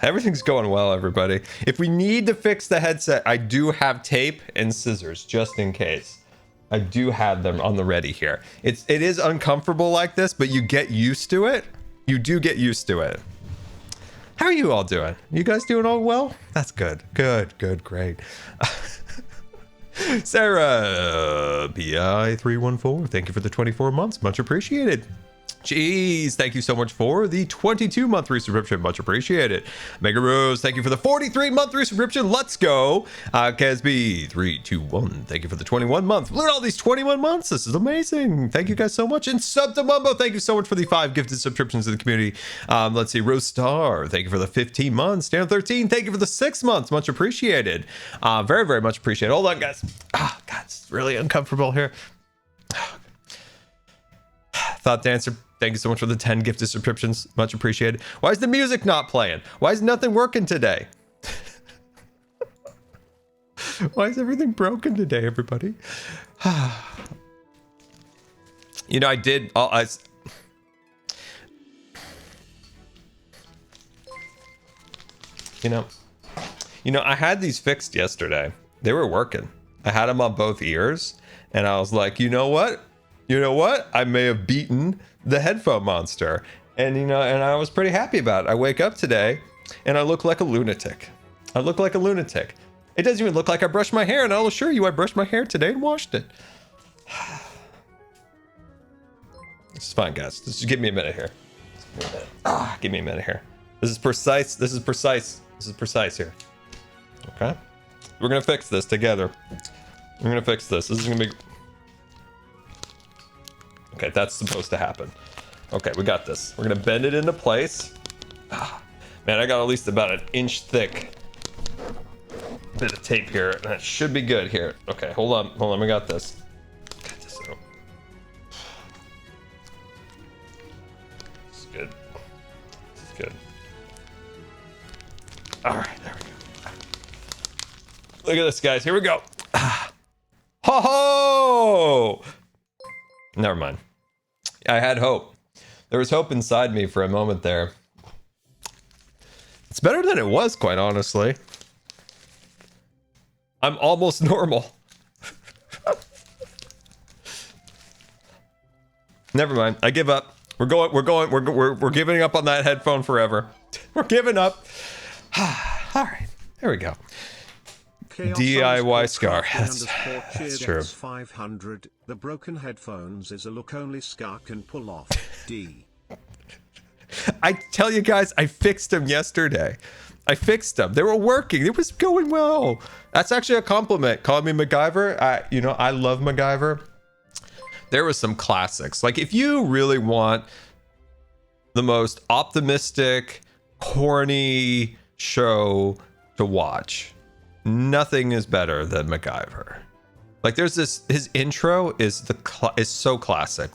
Everything's going well, everybody. If we need to fix the headset, I do have tape and scissors just in case. I do have them on the ready here. It is uncomfortable like this, but you get used to it. You do get used to it. How are you all doing? You guys doing all well? That's good. Good, great. Sarah BI314, thank you for the 24 months. Much appreciated. Jeez, thank you so much for the 22-month resubscription. Much appreciated. Mega Rose, thank you for the 43-month resubscription. Let's go. Casby321, thank you for the 21-month. Look at all these 21 months. This is amazing. Thank you guys so much. And Sub to Mumbo, thank you so much for the 5 gifted subscriptions to the community. Let's see, Rose Star, thank you for the 15 months. Dan 13, thank you for the 6 months. Much appreciated. Very, very much appreciated. Hold on, guys. God, it's really uncomfortable here. Thought Dancer, thank you so much for the 10 gifted subscriptions. Much appreciated. Why is the music not playing? Why is nothing working today? Why is everything broken today, everybody? You know, I did... You know, I had these fixed yesterday. They were working. I had them on both ears. And I was like, you know what? I may have beaten the headphone monster. And, and I was pretty happy about it. I wake up today and I look like a lunatic. It doesn't even look like I brushed my hair. And I'll assure you, I brushed my hair today and washed it. This is fine, guys. Just give me a minute here. Give me a minute here. This is precise here. Okay. We're going to fix this together. This is going to be... Okay, that's supposed to happen. Okay, we got this. We're gonna bend it into place. Man, I got at least about an inch thick bit of tape here. That should be good here. Okay, hold on, we got this. This is good. All right, there we go. Look at this, guys. Here we go. Ho ho! Never mind. I had hope. There was hope inside me for a moment there. It's better than it was, quite honestly. I'm almost normal. Never mind. I give up. We're giving up on that headphone forever. We're giving up. All right. There we go. DIY Scar. That's true. 500. The broken headphones is a look only Scar can pull off. D. I tell you guys, I fixed them yesterday. They were working. It was going well. That's actually a compliment. Call me MacGyver. I love MacGyver. There was some classics. Like, if you really want the most optimistic, corny show to watch, nothing is better than MacGyver. Like, there's his intro is so classic.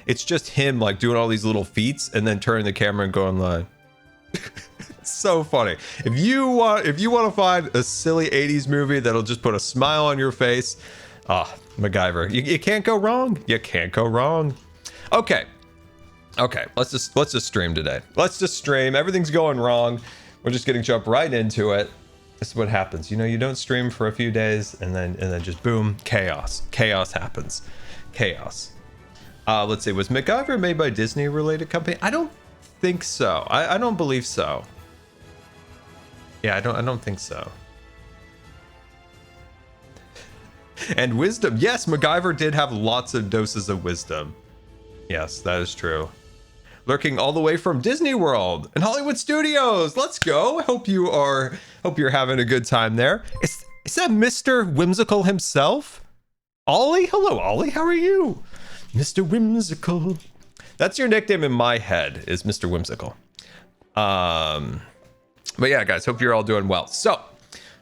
It's just him like doing all these little feats and then turning the camera and going like, it's so funny. If you want to find a silly 80s movie that'll just put a smile on your face, MacGyver. You can't go wrong. Okay. Let's just stream today. Let's just stream. Everything's going wrong. We're just gonna jump right into it. This is what happens. You don't stream for a few days and then just boom, chaos happens. Let's see, was MacGyver made by Disney related company? I don't think so. I don't believe so. Yeah, I don't think so. And wisdom. Yes, MacGyver did have lots of doses of wisdom. Yes, that is true. Lurking all the way from Disney World and Hollywood Studios. Let's go. Hope you're having a good time there. Is that Mr. Whimsical himself? Ollie? Hello, Ollie. How are you? Mr. Whimsical. That's your nickname in my head, is Mr. Whimsical. But yeah, guys, hope you're all doing well. So,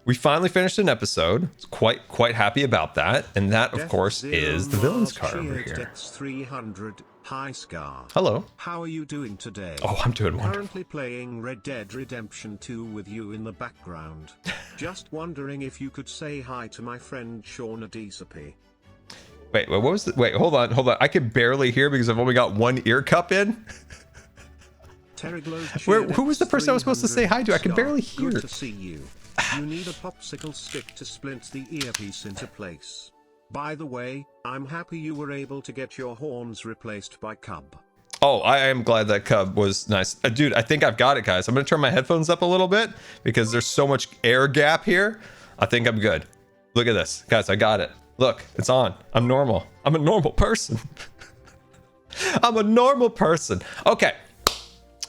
we finally finished an episode. Quite happy about that. And that, of course, is the villain's card over here. 300. Hi, Scar. Hello. How are you doing today? Oh, I'm doing wonderful. Currently playing Red Dead Redemption 2 with you in the background. Just wondering if you could say hi to my friend Shauna Desapi. Wait, what was the... Wait, hold on. I can barely hear because I've only got one ear cup in. Who was the person I was supposed to say hi to? I can barely hear. Good to see you. You need a popsicle stick to splint the earpiece into place. By the way, I'm happy you were able to get your horns replaced by Cub. Oh, I am glad that Cub was nice. Dude, I think I've got it, guys. I'm going to turn my headphones up a little bit because there's so much air gap here. I think I'm good. Look at this. Guys, I got it. Look, it's on. I'm normal. I'm a normal person. I'm a normal person. Okay.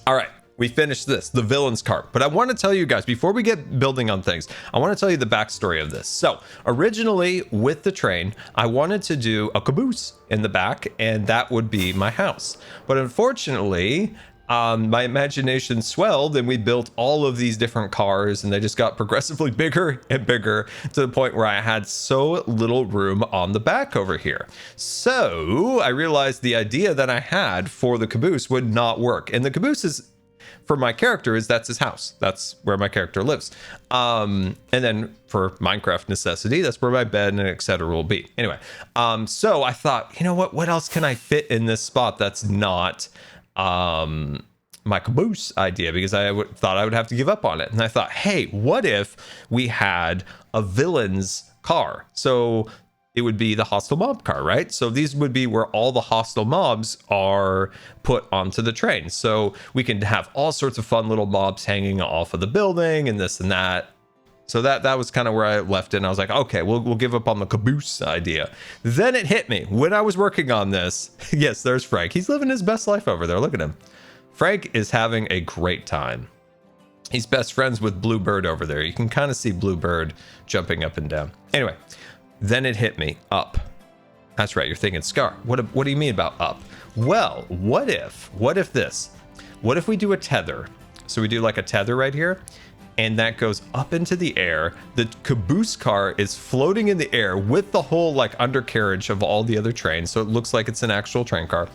All right. We finished this, the villain's cart. But I want to tell you guys, before we get building on things, I want to tell you the backstory of this. So originally with the train, I wanted to do a caboose in the back, and that would be my house. But unfortunately, my imagination swelled and we built all of these different cars, and they just got progressively bigger and bigger to the point where I had so little room on the back over here. So I realized the idea that I had for the caboose would not work. And the caboose is, for my character, that's his house. That's where my character lives. And then for Minecraft necessity, that's where my bed and etc. will be. Anyway, so I thought, you know what else can I fit in this spot that's not my caboose idea, because I thought I would have to give up on it. And I thought, hey, what if we had a villain's car? So it would be the hostile mob car, right? So these would be where all the hostile mobs are put onto the train. So we can have all sorts of fun little mobs hanging off of the building and this and that. So that was kind of where I left it. And I was like, okay, we'll give up on the caboose idea. Then it hit me when I was working on this. Yes, there's Frank. He's living his best life over there. Look at him. Frank is having a great time. He's best friends with Bluebird over there. You can kind of see Bluebird jumping up and down. Anyway. Then it hit me. Up. That's right. You're thinking, Scar, what do you mean about up? Well, what if this? What if we do a tether? So we do like a tether right here, and that goes up into the air. The caboose car is floating in the air with the whole like undercarriage of all the other trains. So it looks like it's an actual train car.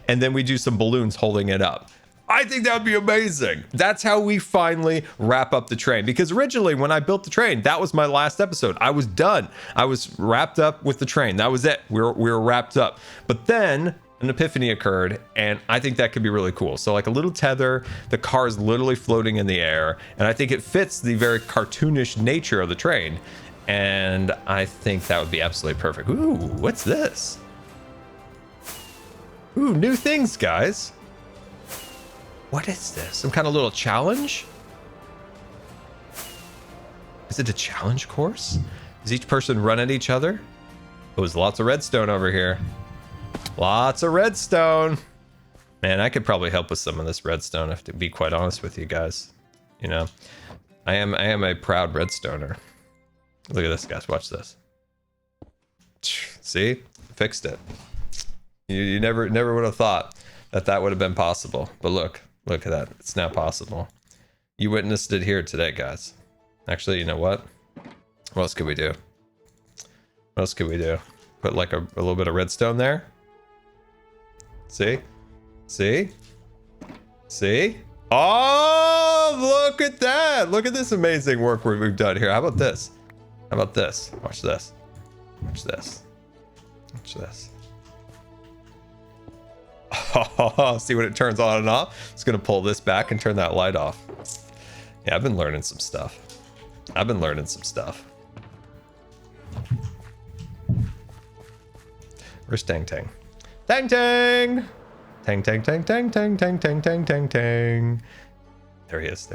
And then we do some balloons holding it up. I think that would be amazing. That's how we finally wrap up the train. Because originally when I built the train, that was my last episode. I was done. I was wrapped up with the train. That was it. We were wrapped up. But then an epiphany occurred, and I think that could be really cool. So like a little tether, the car is literally floating in the air, and I think it fits the very cartoonish nature of the train. And I think that would be absolutely perfect. Ooh, what's this? Ooh, new things, guys. What is this? Some kind of little challenge? Is it a challenge course? Does each person run at each other? Oh, there's lots of redstone over here. Lots of redstone. Man, I could probably help with some of this redstone, I have to be quite honest with you guys. You know, I am a proud redstoner. Look at this, guys. Watch this. See? Fixed it. You never would have thought that would have been possible. But look at that. It's now possible. You witnessed it here today, guys. Actually, you know what? What else could we do? What else could we do? Put like a little bit of redstone there. See? See? See? Oh, look at that. Look at this amazing work we've done here. How about this? How about this? Watch this. Watch this. Watch this. Oh, see when it turns on and off? It's going to pull this back and turn that light off. Yeah, I've been learning some stuff. Where's Tang Tang? Tang Tang! Tang Tang Tang Tang Tang Tang Tang Tang Tang Tang. There he is.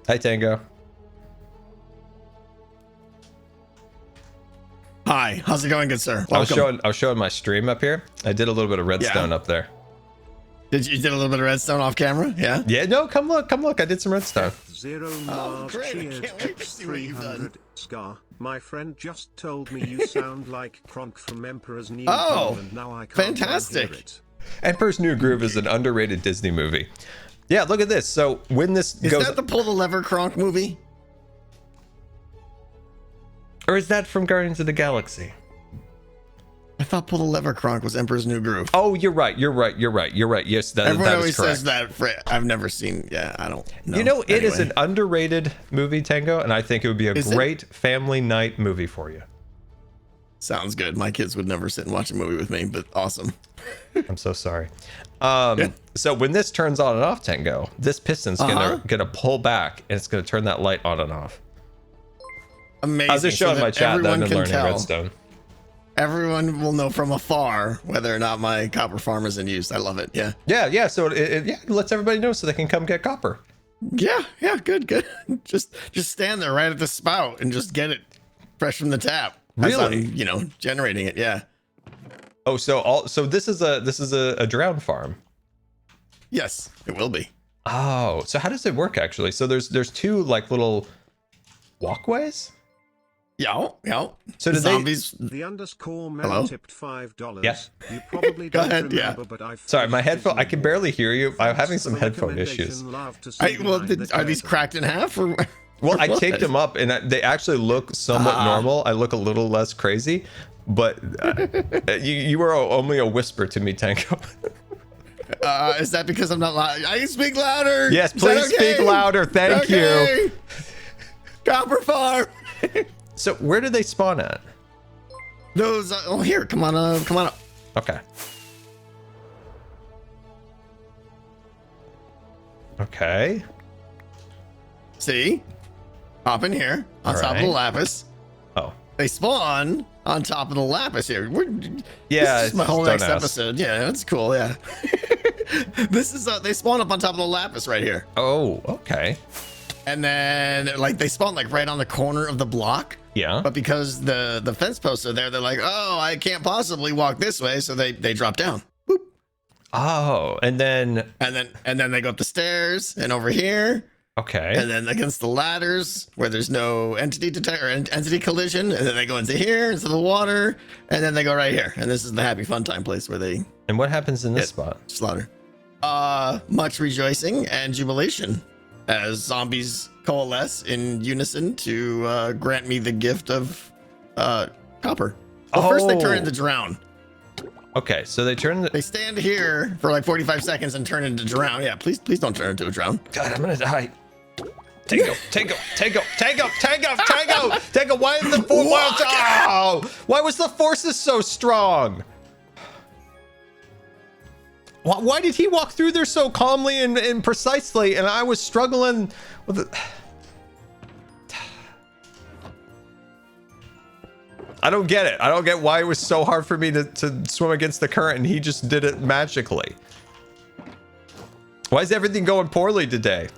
Hi, Tango. Hi, how's it going, good sir? Welcome. I was showing my stream up here. I did a little bit of redstone up there. You did a little bit of redstone off camera? Yeah? Yeah, no, come look. I did some redstone. Oh, great. I can't wait to see what you've done. Scar, my friend just told me you sound like Kronk from Emperor's New Oh, Groove, and now I can't fantastic. hear it. Emperor's New Groove is an underrated Disney movie. Yeah, look at this. So when this Is goes... that the Pull the Lever Kronk movie? Or is that from Guardians of the Galaxy? I thought Pull the Lever Kronk was Emperor's New Groove. Oh, you're right. Yes, Everyone that always is correct. says that. I've never seen. Yeah, I don't know. You know, it is Anyway. an underrated movie, Tango, and I think it would be a Is it? great family night movie for you. Sounds good. My kids would never sit and watch a movie with me, but awesome. I'm so sorry. So when this turns on and off, Tango, this piston's gonna pull back and it's gonna turn that light on and off. Amazing. I was just showing my chat that I've been learning tell. redstone. Everyone will know from afar whether or not my copper farm is in use. I love it. Yeah. Yeah. So it lets everybody know so they can come get copper. Yeah. Good. Just stand there right at the spout and just get it fresh from the tap. Really? As I'm, generating it. Yeah. Oh, so this is a drown farm. Yes, it will be. Oh, so how does it work actually? So there's two like little walkways. Yeah. So did zombies? The underscore man Hello? tipped $5. Yeah. You probably Go don't ahead, remember, yeah. but I've Sorry, my headphone. I can barely hear you. I'm having some headphone issues. Are these cracked in half or? Well, I taped them up, and they actually look somewhat normal. I look a little less crazy, but you were only a whisper to me, Tango. Is that because I'm not loud? I can speak louder. Yes, please speak louder. Thank you. Copper farm. So where do they spawn at? Those. Here. Come on up. Okay. Okay. See? Hop in here on top of the lapis. Oh. They spawn on top of the lapis here. Yeah, this is my whole don't next ask. episode. Yeah, that's cool. Yeah. This is they spawn up on top of the lapis right here, Oh, okay. and then they spawn right on the corner of the block. Yeah. But because the fence posts are there, they're like, oh, I can't possibly walk this way, so they drop down. Boop. Oh, and then And then they go up the stairs and over here. okay. And then against the ladders where there's no entity detect or entity collision, and then they go into here, into the water, and then they go right here. And this is the happy fun time place where they And what happens in this spot? slaughter. Much rejoicing and jubilation as zombies coalesce in unison to grant me the gift of copper. Well, first they turn into drown. Okay, so they turn the. They stand here for 45 seconds and turn into drown. Yeah, please don't turn into a drown. God, I'm gonna die. Tango. Why is the force? Oh, why was the forces so strong? Why did he walk through there so calmly and precisely, and I was struggling with it? I don't get it. I don't get why it was so hard for me to swim against the current, and he just did it magically. Why is everything going poorly today?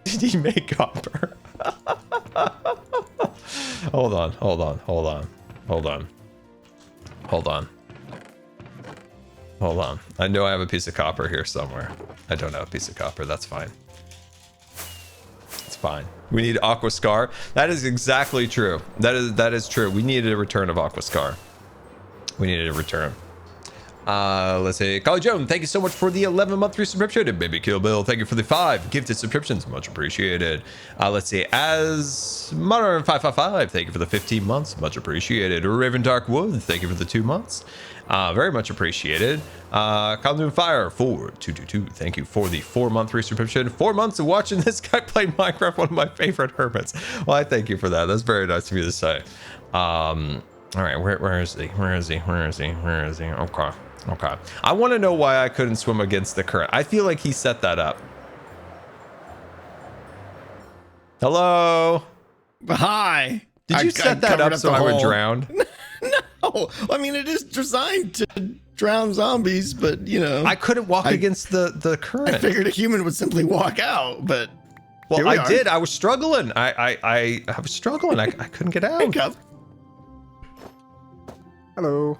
Did he make copper? Hold on. I know I have a piece of copper here somewhere. I don't have a piece of copper. That's fine. It's fine. We need Aqua Scar. That is exactly true. That is true. We needed a return of Aqua Scar. We needed a return. Let's see. Collie Joan, thank you so much for the 11-month resubscription. And Baby Kill Bill, thank you for the 5 gifted subscriptions. Much appreciated. Let's see. As Modern 555, thank you for the 15 months. Much appreciated. Raven Dark Wood, thank you for the 2 months. Very much appreciated. Caldoon Fire 4222, thank you for the 4-month resubscription. 4 months of watching this guy play Minecraft, one of my favorite hermits. Well, I thank you for that. That's very nice of you to say. All right, where is he? Okay. I want to know why I couldn't swim against the current. I feel like he set that up. Hello? Hi. Did you set that up so I would drown? No. I mean, it is designed to drown zombies, but, I couldn't walk against the current. I figured a human would simply walk out, but... Well, I did. I was struggling. I was struggling. I couldn't get out. Pick up. Hello.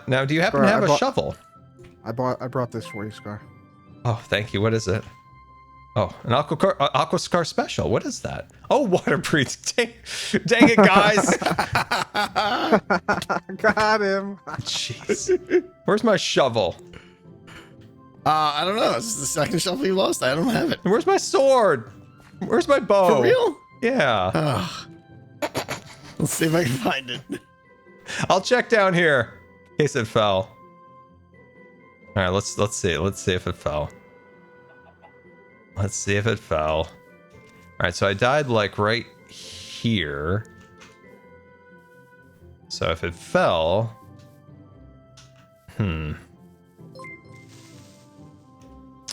Now, do you happen to have a shovel? I brought this for you, Scar. Oh, thank you. What is it? Oh, an Aqua Scar special. What is that? Oh, water breathing. Dang it, guys. Got him. Jeez. Where's my shovel? I don't know. This is the second shovel you lost. I don't have it. Where's my sword? Where's my bow? For real? Yeah. Let's see if I can find it. I'll check down here in case it fell. All right, let's see. Let's see if it fell. Let's see if it fell. All right, so I died right here. So if it fell, I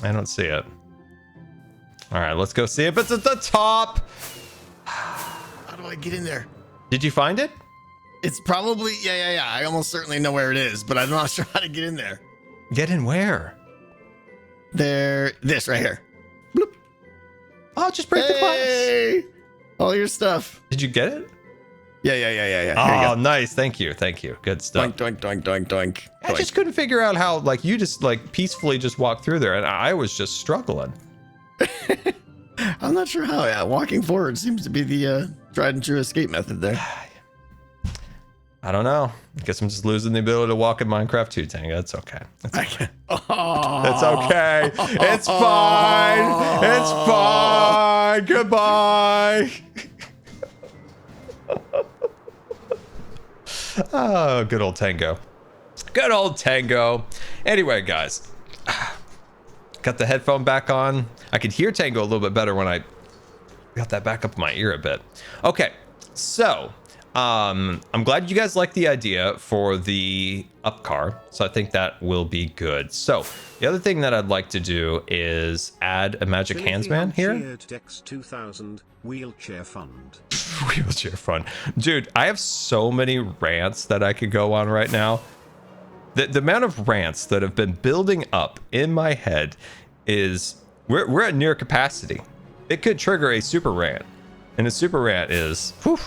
don't see it. All right, let's go see if it's at the top. How do I get in there? Did you find it? It's probably, yeah. I almost certainly know where it is, but I'm not sure how to get in there. Get in where? This right here. Bloop. Oh, just break the glass. Hey! All your stuff. Did you get it? Yeah. Oh, nice. Thank you. Good stuff. Doink, doink, doink, doink, doink. I just couldn't figure out how, like, you just, like, peacefully just walked through there, and I was just struggling. I'm not sure how. Yeah, walking forward seems to be the tried and true escape method there. I don't know. I guess I'm just losing the ability to walk in Minecraft too, Tango. It's okay. It's okay. It's okay. It's fine. It's fine. Goodbye. Oh, good old Tango. Good old Tango. Anyway, guys. Got the headphone back on. I could hear Tango a little bit better when I got that back up in my ear a bit. Okay, so I'm glad you guys like the idea for the up car. So I think that will be good. So the other thing that I'd like to do is add a magic handsman here. Dex 2000 wheelchair fund. Wheelchair fund. Dude, I have so many rants that I could go on right now. The amount of rants that have been building up in my head is we're at near capacity. It could trigger a super rant, and a super rant is whew,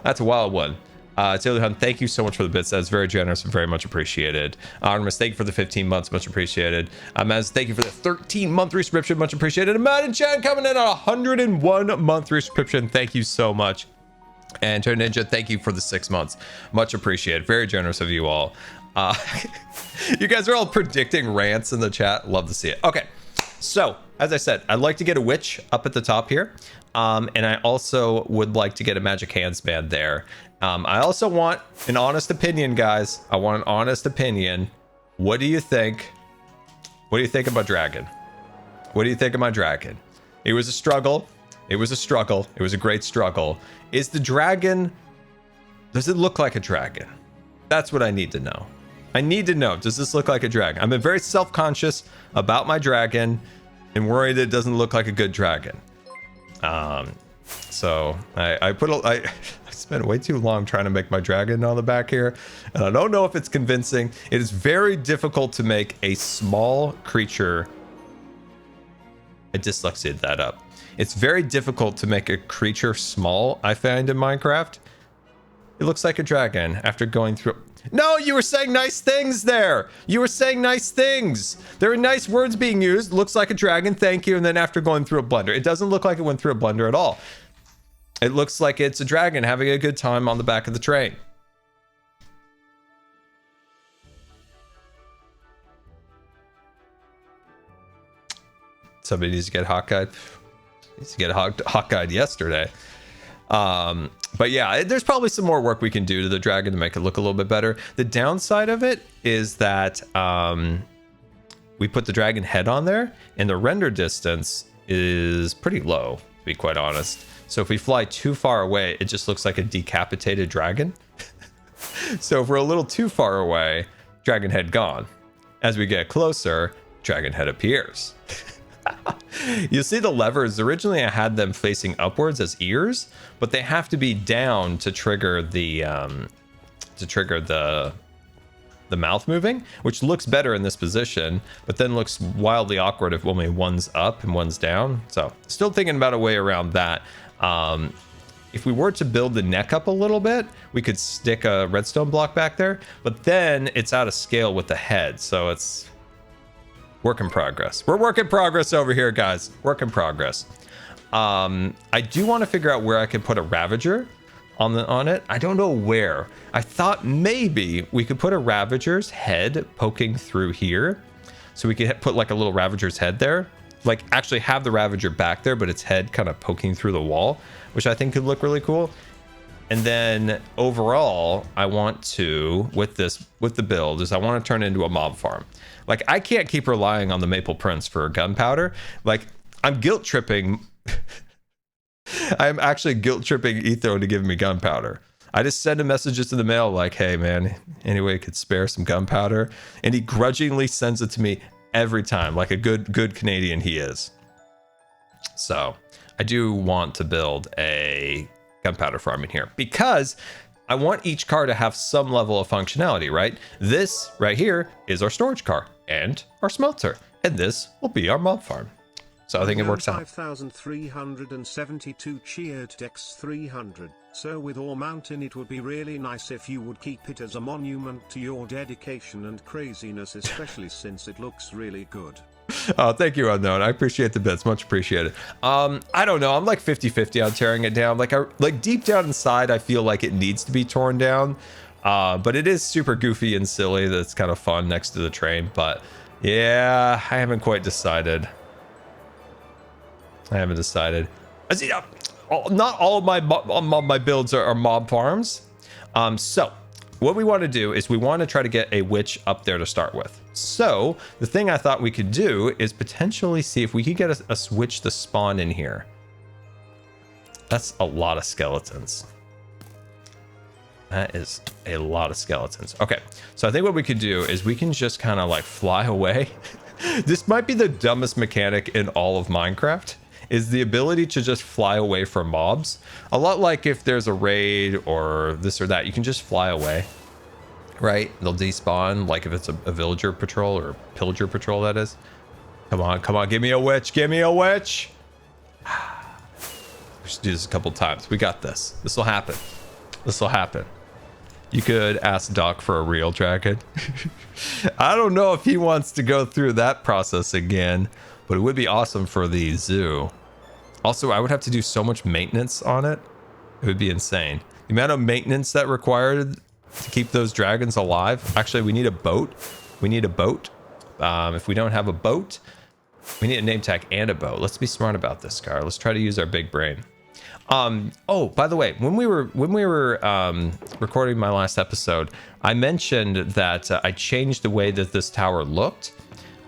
that's a wild one. Taylor Hunt, thank you so much for the bits. That's very generous and very much appreciated. Artemis, thank you for the 15 months, much appreciated. Maz, thank you for the 13-month subscription, much appreciated. And Matt and Chan coming in on a 101-month subscription, thank you so much. And Turn Ninja, thank you for the 6 months, much appreciated. Very generous of you all. You guys are all predicting rants in the chat. Love to see it. Okay, so as I said, I'd like to get a witch up at the top here, and I also would like to get a magic handsman there. I also want an honest opinion, guys. I want an honest opinion. What do you think? What do you think of my dragon? What do you think of my dragon? It was a struggle. It was a struggle. It was a great struggle. Is the dragon, does it look like a dragon? That's what I need to know. I need to know, does this look like a dragon? I've been very self-conscious about my dragon and worried it doesn't look like a good dragon. So I spent way too long trying to make my dragon on the back here, and I don't know if it's convincing. It is very difficult to make a small creature. I dyslexiated that up. It's very difficult to make a creature small, I find, in Minecraft. It looks like a dragon after going through. No, you were saying nice things there. You were saying nice things. There are nice words being used. Looks like a dragon. Thank you. And then after going through a blender, it doesn't look like it went through a blender at all. It looks like it's a dragon having a good time on the back of the train. Somebody needs to get Hawkeye. Needs to get Hawkeye yesterday. But yeah, there's probably some more work we can do to the dragon to make it look a little bit better. The downside of it is that we put the dragon head on there, and the render distance is pretty low, to be quite honest. So if we fly too far away, it just looks like a decapitated dragon. So if we're a little too far away, dragon head gone. As we get closer, dragon head appears. You see the levers, originally I had them facing upwards as ears, but they have to be down to trigger the mouth moving, which looks better in this position, but then looks wildly awkward if only one's up and one's down. So still thinking about a way around that. If we were to build the neck up a little bit, we could stick a redstone block back there, but then it's out of scale with the head, so it's work in progress. We're work in progress over here, guys. Work in progress. I do want to figure out where I can put a Ravager on it. I don't know where. I thought maybe we could put a Ravager's head poking through here. So we could put like a little Ravager's head there. Like actually have the Ravager back there, but its head kind of poking through the wall, which I think could look really cool. And then overall, I want to, with the build, is I want to turn it into a mob farm. Like, I can't keep relying on the Maple Prince for gunpowder. Like, I'm guilt tripping. I'm actually guilt tripping Etho to give me gunpowder. I just send him messages in the mail like, hey man, any way you could spare some gunpowder? And he grudgingly sends it to me every time, like a good Canadian he is. So I do want to build a gunpowder farm in here because I want each car to have some level of functionality, right? This right here is our storage car and our smelter, and this will be our mob farm. So I think it works out. 5,372 cheered Dex 300. So with Ore Mountain, it would be really nice if you would keep it as a monument to your dedication and craziness, especially since it looks really good. Oh, thank you, Unknown. I appreciate the bits. Much appreciated. I don't know. I'm like 50-50 on tearing it down. Like deep down inside, I feel like it needs to be torn down. But it is super goofy and silly. That's kind of fun next to the train. But yeah, I haven't quite decided. I haven't decided. Not all of my builds are mob farms. So what we want to do is we want to try to get a witch up there to start with. So the thing I thought we could do is potentially see if we could get a witch to spawn in here. That's a lot of skeletons. That is a lot of skeletons. Okay, so I think what we could do is we can just kind of like fly away. This might be the dumbest mechanic in all of Minecraft, is the ability to just fly away from mobs. A lot like if there's a raid or this or that, you can just fly away, right? They'll despawn, like if it's a villager patrol or pillager patrol, that is. Come on, give me a witch, give me a witch. We should do this a couple times. We got this. This will happen. This will happen. You could ask Doc for a real dragon. I don't know if he wants to go through that process again, but it would be awesome for the zoo. Also, I would have to do so much maintenance on it. It would be insane. The amount of maintenance that required to keep those dragons alive. Actually, we need a boat. We need a boat. If we don't have a boat, we need a name tag and a boat. Let's be smart about this, Scar. Let's try to use our big brain. Oh, by the way, when we were recording my last episode, I mentioned that I changed the way that this tower looked.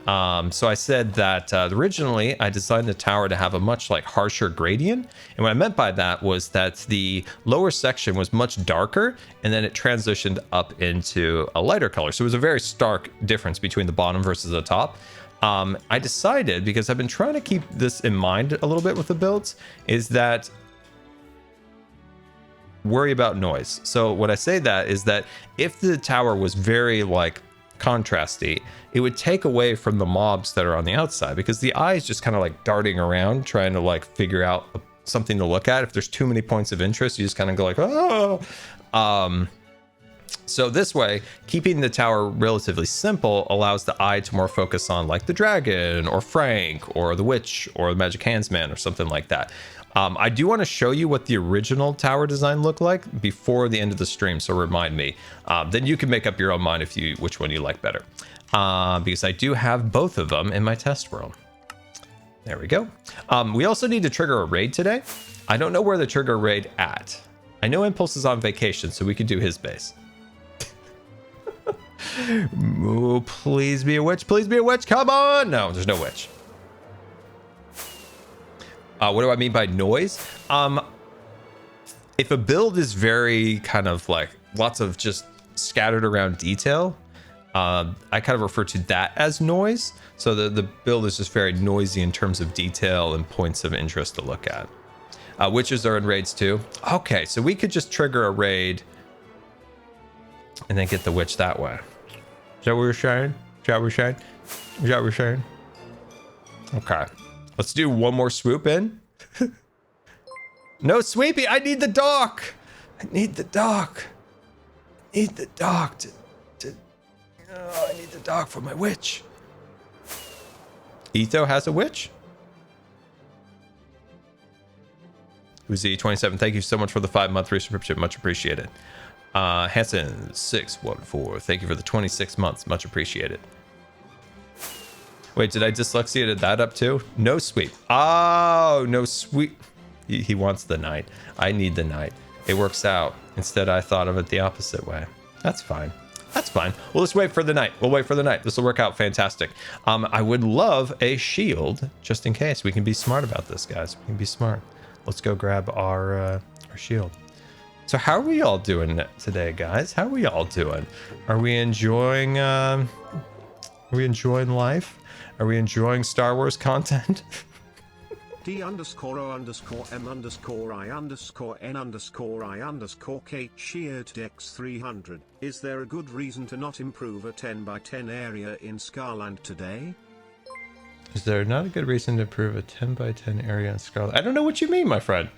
So I said that originally I designed the tower to have a much like harsher gradient. And what I meant by that was that the lower section was much darker and then it transitioned up into a lighter color. So it was a very stark difference between the bottom versus the top. I decided, because I've been trying to keep this in mind a little bit with the builds, is that worry about noise. So what I say that is that if the tower was very like contrasty, it would take away from the mobs that are on the outside, because the eye is just kind of like darting around trying to like figure out something to look at. If there's too many points of interest, you just kind of go like, oh. So this way, keeping the tower relatively simple allows the eye to more focus on like the dragon or Frank or the witch or the magic handsman or something like that. I do want to show you what the original tower design looked like before the end of the stream, so remind me. Then you can make up your own mind which one you like better. Because I do have both of them in my test world. There we go. We also need to trigger a raid today. I don't know where the trigger raid at. I know Impulse is on vacation, so we could do his base. Ooh, please be a witch. Please be a witch. Come on. No, there's no witch. What do I mean by noise? If a build is very kind of like lots of just scattered around detail, I kind of refer to that as noise. So the build is just very noisy in terms of detail and points of interest to look at. Witches are in raids too. Okay, so we could just trigger a raid and then get the witch that way. Is that what we're saying? Is that what we're saying? Is that what we're saying? Okay. Let's do one more swoop in. No sweepy. I need the dock. I need the dock. I need the dock I need the dock for my witch. Etho has a witch. Uzi27, thank you so much for the 5-month resubscription. Much appreciated. Hanson614, thank you for the 26 months. Much appreciated. Wait, did I dyslexia that up too? No sweep. Oh, no sweep. He wants the knight. I need the knight. It works out. Instead, I thought of it the opposite way. That's fine. That's fine. Well, let's wait for the knight. We'll wait for the knight. This will work out fantastic. I would love a shield just in case. We can be smart about this, guys. We can be smart. Let's go grab our shield. So how are we all doing today, guys? How are we all doing? Are we enjoying life? Are we enjoying Star Wars content? D_O_M_I_N_K cheered Dex 300. Is there a good reason to not improve a 10 by 10 area in Scarland today? Is there not a good reason to improve a 10 by 10 area in Scarland? I don't know what you mean, my friend.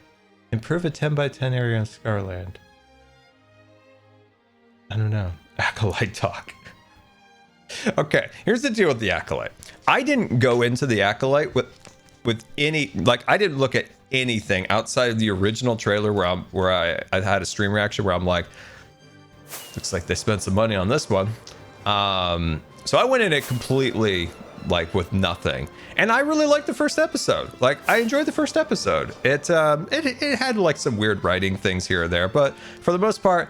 Improve a 10 by 10 area in Scarland. I don't know. Acolyte talk. Okay, here's the deal with the Acolyte. I didn't go into the Acolyte with any, like, I didn't look at anything outside of the original trailer where I had a stream reaction where I'm like, looks like they spent some money on this one. So I went in it completely like with nothing, and I really liked the first episode. Like, I enjoyed the first episode. It had like some weird writing things here or there, but for the most part,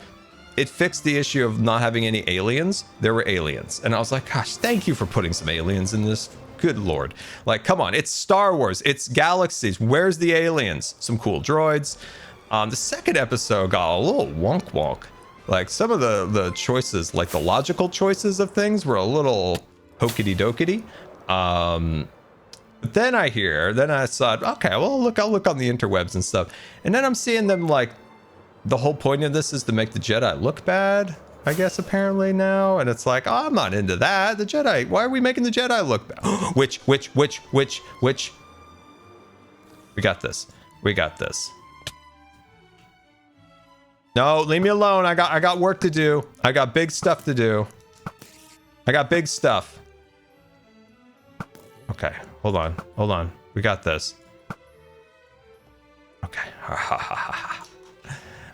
it fixed the issue of not having any aliens. There were aliens, and I was like, gosh, thank you for putting some aliens in this. Good lord. Like, come on, it's Star Wars, it's galaxies, where's the aliens? Some cool droids. The second episode got a little wonk. Like, some of the choices, like the logical choices of things, were a little hokey dokey. But then I thought, okay, well, I'll look on the interwebs and stuff, and then I'm seeing them like, the whole point of this is to make the Jedi look bad, I guess, apparently now. And it's like, oh, I'm not into that. The Jedi, why are we making the Jedi look bad? Which? We got this. No, leave me alone. I got work to do. I got big stuff to do. I got big stuff. Okay, hold on. We got this. Okay.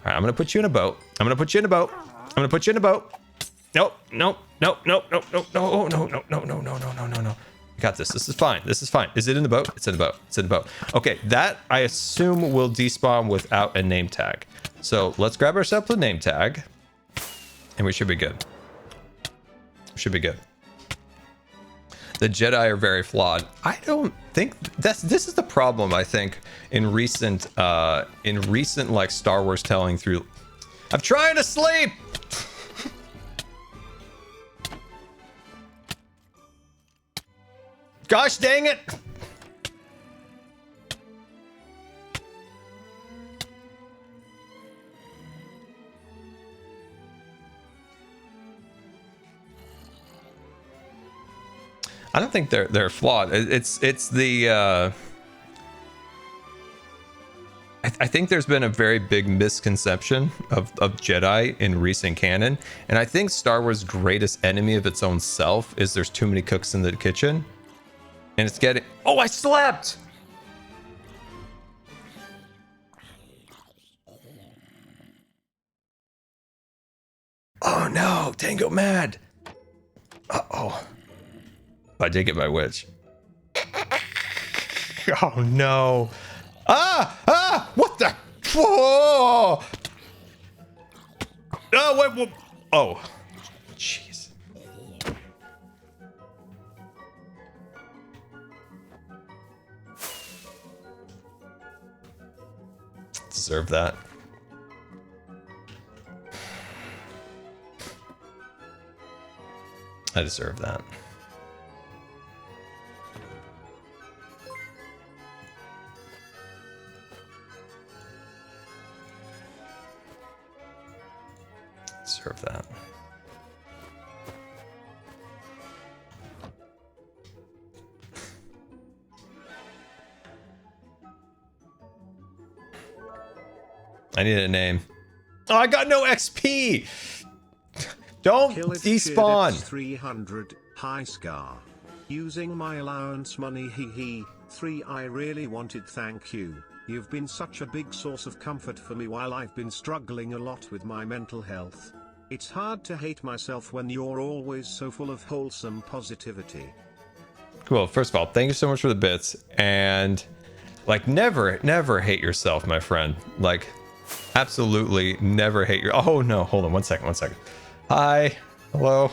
All right, I'm gonna put you in a boat. No. We got this. This is fine. Is it in the boat? It's in the boat. Okay, that I assume will despawn without a name tag. So let's grab ourselves a name tag, and we should be good. The Jedi are very flawed. I don't think this is the problem, I think, in recent like Star Wars telling through. I'm trying to sleep. Gosh dang it. I don't think they're flawed. It's the I think there's been a very big misconception of Jedi in recent canon, and I think Star Wars' greatest enemy of its own self is there's too many cooks in the kitchen, and it's getting. Oh, I slept. Oh no, Tango mad. Uh-oh. I did get my witch. Oh no. What the? Whoa! Oh, wait. Oh, jeez. Deserve that. I deserve that. Deserve that. I need a name. Oh, I got no XP. Don't despawn. 300 high scar. Using my allowance money, hee. 3 I really wanted, thank you. You've been such a big source of comfort for me while I've been struggling a lot with my mental health. It's hard to hate myself when you're always so full of wholesome positivity. Cool. First of all, thank you so much for the bits. And like, never hate yourself, my friend. Like, absolutely never hate your. Oh no, hold on one second. Hi. Hello.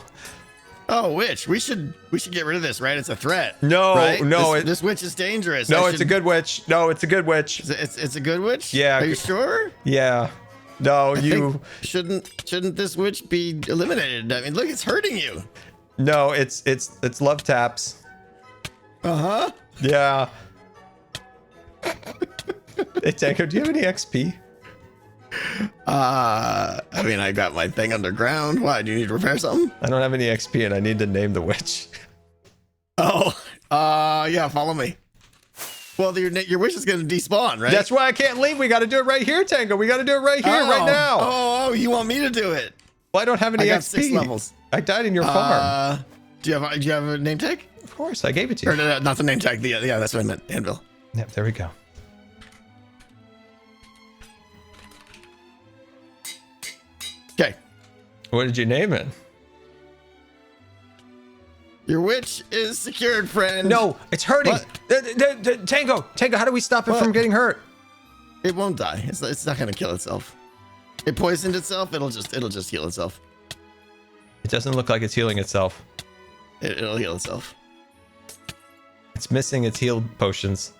Oh, witch. We should get rid of this, right? It's a threat. No, right? no. This witch is dangerous. No, it's a good witch. No, it's a good witch. It's a good witch? Yeah. Are you sure? Yeah. No, I you. think shouldn't this witch be eliminated? I mean, look, it's hurting you. No, it's love taps. Uh-huh. Yeah. Hey, Tango, do you have any XP? I mean, I got my thing underground. Why? Do you need to repair something? I don't have any XP, and I need to name the witch. Oh, yeah, follow me. Well, your wish is going to despawn, right? That's why I can't leave. We got to do it right here, Tango. We got to do it right here, right now. Oh, you want me to do it? Well, I don't have any I got XP. 6 levels. I died in your farm. Do you have a name tag? Of course, I gave it to you. Or no, not the name tag. Yeah, that's what I meant. Anvil. Yep, there we go. Okay. What did you name it? Your witch is secured, friend. No, it's hurting. What? Tango, how do we stop it What? from getting hurt? It won't die. It's not gonna kill itself. It poisoned itself. It'll just heal itself. It doesn't look like it's healing itself. It'll heal itself. It's missing its heal potions.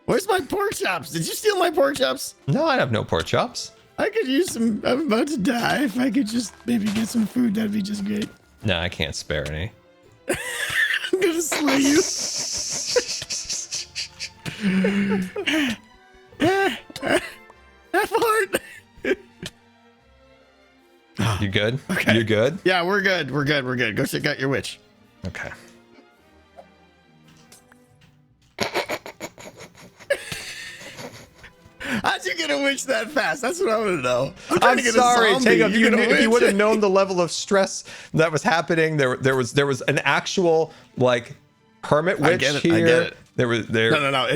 Where's my pork chops? Did you steal my pork chops? No, I have no pork chops. I could use some. I'm about to die. If I could just maybe get some food, that'd be just great. No, I can't spare any. I'm gonna slay you. F heart. You good? Okay. You good? Yeah, we're good. We're good. Go check out your witch. Okay. How'd you get a witch that fast? That's what I want to know. trying I'm to get a sorry, zombie. Tango. You get a If you witch. would have known the level of stress that was happening, there was an actual like hermit witch get it, here. I get it. There. No.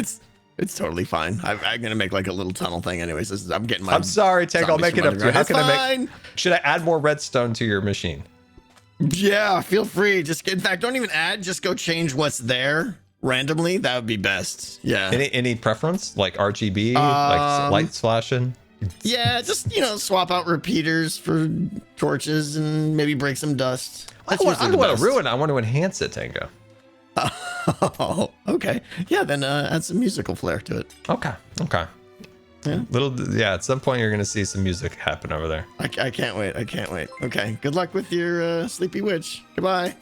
It's totally fine. I'm gonna make like a little tunnel thing. Anyways, I'm getting my. I'm sorry, Tango. I'll zombies make it from up to you. How underground. can I It's make? Should I add more redstone to your machine? Yeah, feel free. Just in fact, don't even add. Just go change what's there randomly. That would be best. Yeah. Any preference like RGB, like lights flashing? Yeah, just swap out repeaters for torches and maybe break some dust. I don't want to ruin it. I want to enhance it, Tango. Oh, okay. Yeah, then add some musical flair to it. Okay. Yeah. At some point you're gonna see some music happen over there. I can't wait. Okay. Good luck with your sleepy witch. Goodbye.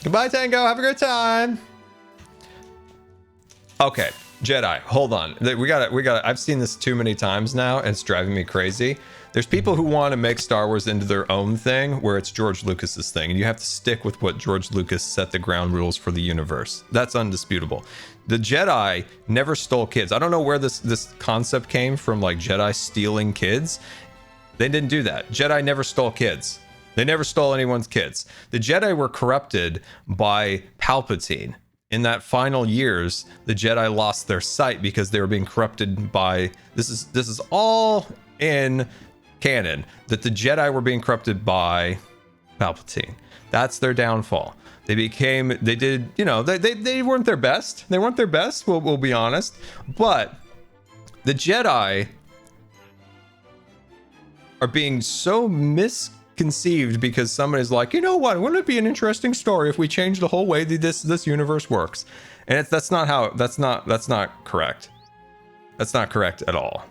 Goodbye, Tango. Have a great time. Okay, Jedi, hold on. We gotta. I've seen this too many times now, and it's driving me crazy. There's people who want to make Star Wars into their own thing, where it's George Lucas's thing, and you have to stick with what George Lucas set the ground rules for the universe. That's undisputable. The Jedi never stole kids. I don't know where this concept came from, like Jedi stealing kids. They didn't do that. Jedi never stole kids. They never stole anyone's kids. The Jedi were corrupted by Palpatine. In that final years, the Jedi lost their sight because they were being corrupted by. This is all in canon, that the Jedi were being corrupted by Palpatine. That's their downfall. They weren't their best. They weren't their best, we'll be honest. But the Jedi are being so misconceived because somebody's like, you know what, wouldn't it be an interesting story if we change the whole way this universe works? And that's not correct. That's not correct at all.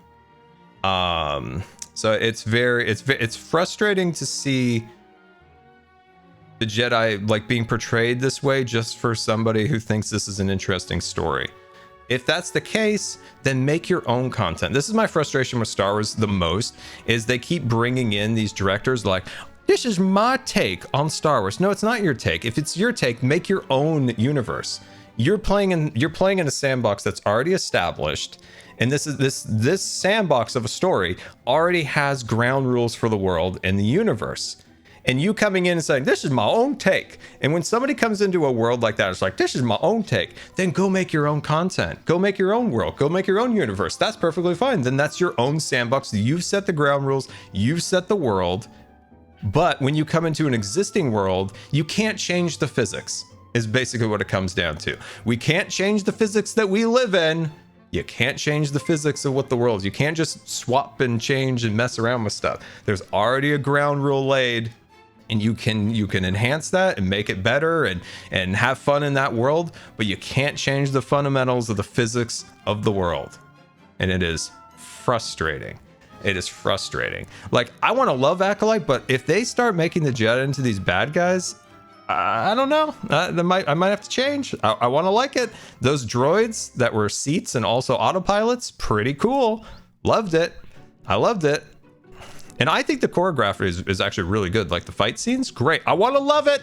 So it's frustrating to see the Jedi like being portrayed this way just for somebody who thinks this is an interesting story. If that's the case, then make your own content. This is my frustration with Star Wars the most, is they keep bringing in these directors like, this is my take on Star Wars. No, it's not your take. If it's your take, make your own universe. You're playing in a sandbox that's already established. And this sandbox of a story already has ground rules for the world and the universe. And you coming in and saying, this is my own take. And when somebody comes into a world like that, it's like, this is my own take. Then go make your own content. Go make your own world. Go make your own universe. That's perfectly fine. Then that's your own sandbox. You've set the ground rules. You've set the world. But when you come into an existing world, you can't change the physics, is basically what it comes down to. We can't change the physics that we live in. You can't change the physics of what the world is. You can't just swap and change and mess around with stuff. There's already a ground rule laid, and you can enhance that and make it better and have fun in that world, but you can't change the fundamentals of the physics of the world. And it is frustrating. It is frustrating. Like, I want to love Acolyte, but if they start making the Jedi into these bad guys, I don't know. I might have to change. I want to like it. Those droids that were seats and also autopilots, pretty cool. Loved it. I loved it. And I think the choreography is actually really good. Like the fight scenes, great. I want to love it.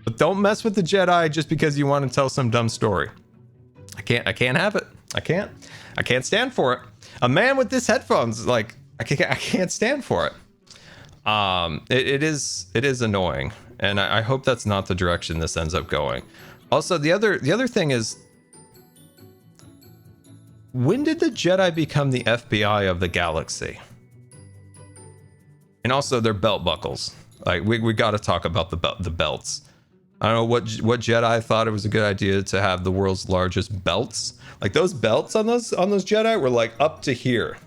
But don't mess with the Jedi just because you want to tell some dumb story. I can't have it. I can't stand for it. A man with this headphones, like, I can't stand for it. It is annoying, and I hope that's not the direction this ends up going. Also, the other thing is, when did the Jedi become the FBI of the galaxy? And also their belt buckles. Like, we got to talk about the belts. I don't know what Jedi thought it was a good idea to have the world's largest belts. Like, those belts on those Jedi were like up to here.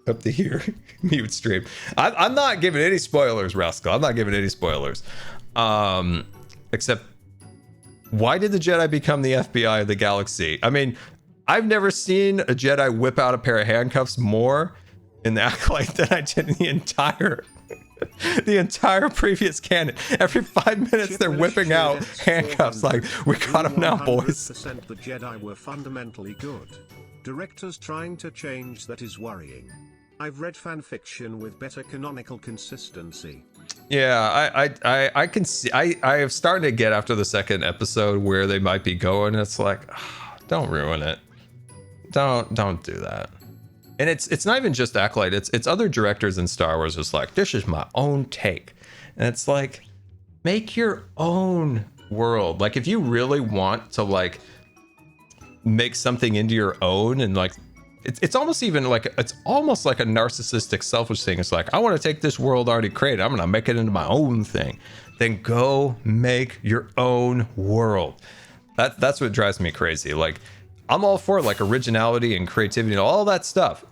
Up to here. Mute stream. I'm not giving any spoilers, Rascal. I'm not giving any spoilers. Except, why did the Jedi become the FBI of the galaxy? I mean, I've never seen a Jedi whip out a pair of handcuffs more in the Acolyte than I did in the entire previous canon. Every 5 minutes they're whipping out handcuffs like, we got them now, boys. 100% the Jedi were fundamentally good. Directors trying to change that is worrying. I've read fan fiction with better canonical consistency. Yeah, I can see. I have started to get after the second episode where they might be going. It's like, don't ruin it. Don't do that. And it's not even just Acolyte. It's other directors in Star Wars just like, this is my own take. And it's like, make your own world. Like, if you really want to like make something into your own, and like it's almost even like, it's almost like a narcissistic, selfish thing. It's like, I want to take this world already created, I'm gonna make it into my own thing. Then go make your own world. That's what drives me crazy. Like, I'm all for like originality and creativity and all that stuff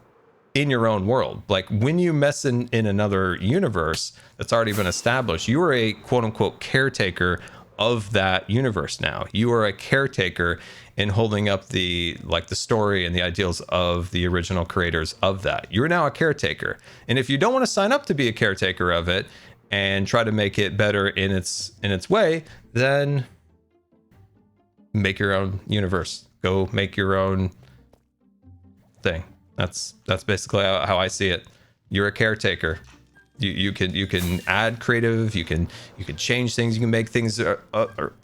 in your own world. Like, when you mess in another universe that's already been established, you are a quote unquote caretaker of that universe now. You are a caretaker in holding up the story and the ideals of the original creators of that. You're now a caretaker. And if you don't want to sign up to be a caretaker of it and try to make it better in its way, then make your own universe. Go make your own thing. That's basically how I see it. You're a caretaker. You can add creative, you can change things, you can make things a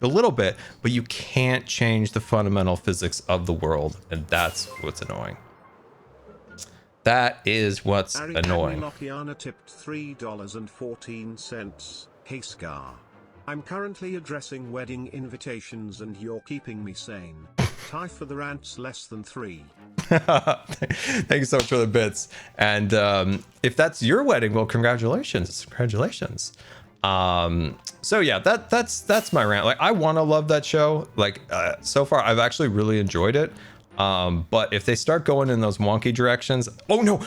little bit, but you can't change the fundamental physics of the world, and that's what's annoying. That is what's annoying. Lokiana tipped $3.14. Hey Scar. I'm currently addressing wedding invitations and you're keeping me sane. Tie for the rants less than 3. Thank you so much for the bits. And if that's your wedding, well, congratulations. So yeah, that's my rant. Like, I want to love that show. Like, so far I've actually really enjoyed it. But if they start going in those wonky directions, oh no.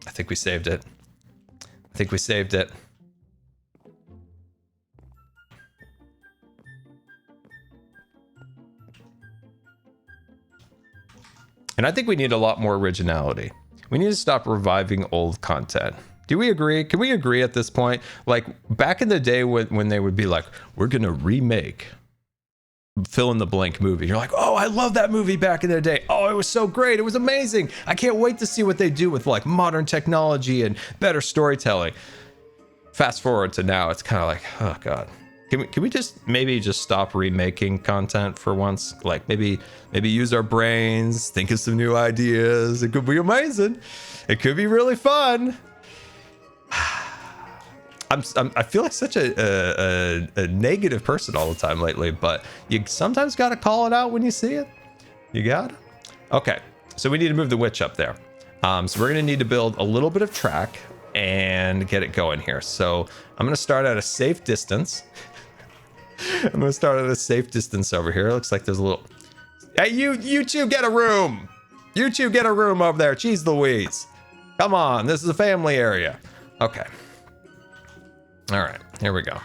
I think we saved it. And I think we need a lot more originality. We need to stop reviving old content. Do we agree? Can we agree at this point? Like, back in the day when they would be like, we're going to remake fill in the blank movie. You're like, oh, I love that movie back in the day. Oh, it was so great. It was amazing. I can't wait to see what they do with like modern technology and better storytelling. Fast forward to now, it's kind of like, oh God. Can we just maybe stop remaking content for once? Like, maybe use our brains, think of some new ideas. It could be amazing. It could be really fun. I feel like such a negative person all the time lately, but you sometimes got to call it out when you see it. You got it. Okay, so we need to move the witch up there. So we're gonna need to build a little bit of track and get it going here. So I'm gonna start at a safe distance. I'm gonna start at a safe distance over here. It looks like there's a little. Hey, you two get a room. You two get a room over there. Jeez Louise. Come on, this is a family area. Okay. All right, here we go.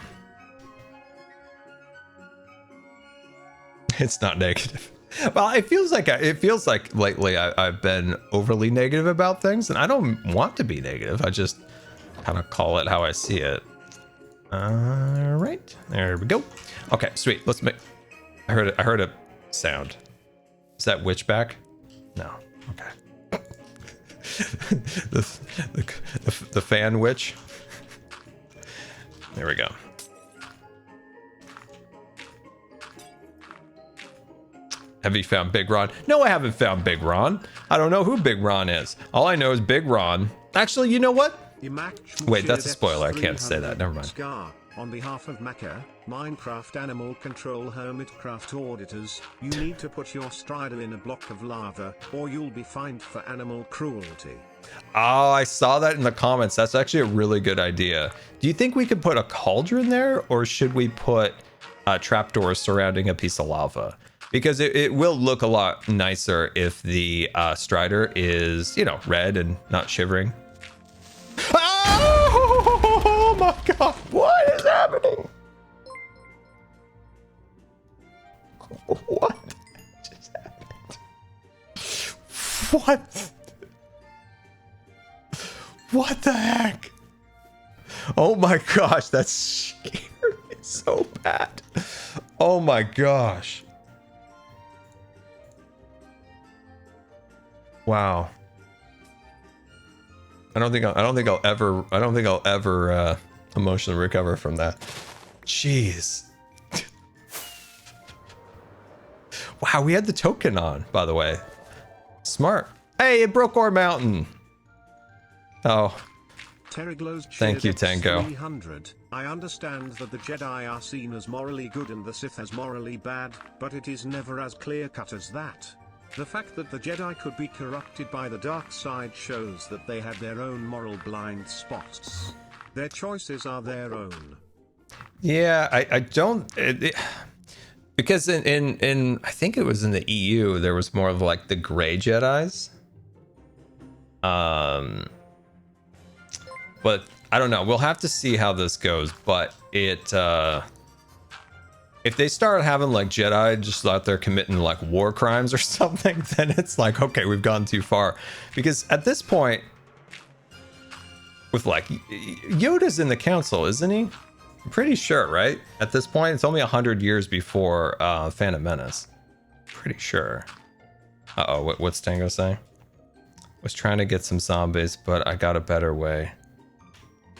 It's not negative. Well, it feels like lately I've been overly negative about things, and I don't want to be negative. I just kind of call it how I see it. All right, there we go. Okay, sweet. Let's make. I heard a sound. Is that witch back? No. Okay. the fan witch. There we go. Have you found Big Ron? No, I haven't found Big Ron. I don't know who Big Ron is. All I know is Big Ron. Actually, you know what? Wait, that's a spoiler. I can't say that. Never mind. Scar, on behalf of Mecca, Minecraft Animal Control Hermitcraft auditors, you need to put your strider in a block of lava, or you'll be fined for animal cruelty. Oh, I saw that in the comments. That's actually a really good idea. Do you think we could put a cauldron there, or should we put trapdoors surrounding a piece of lava? Because it will look a lot nicer if the strider is, you know, red and not shivering. Oh my god, what is happening? What just happened? What? What the heck? Oh my gosh, that scared me so bad. Oh my gosh. Wow. I don't think I'll ever emotionally recover from that. Jeez. Wow, we had the token on, by the way. Smart. Hey, it broke our mountain. Oh. Thank you, Tango. 300. I understand that the Jedi are seen as morally good and the Sith as morally bad, but it is never as clear-cut as that. The fact that the Jedi could be corrupted by the dark side shows that they had their own moral blind spots. Their choices are their own. Yeah, I don't... because in I think it was in the EU, there was more of like the gray Jedis. But I don't know. We'll have to see how this goes. But it... if they start having like Jedi just out there committing like war crimes or something, then it's like, okay, we've gone too far. Because at this point, with like Yoda's in the council, isn't he? I'm pretty sure, right? At this point, it's only 100 years before Phantom Menace. Pretty sure. Uh-oh, what's Tango saying? Was trying to get some zombies, but I got a better way.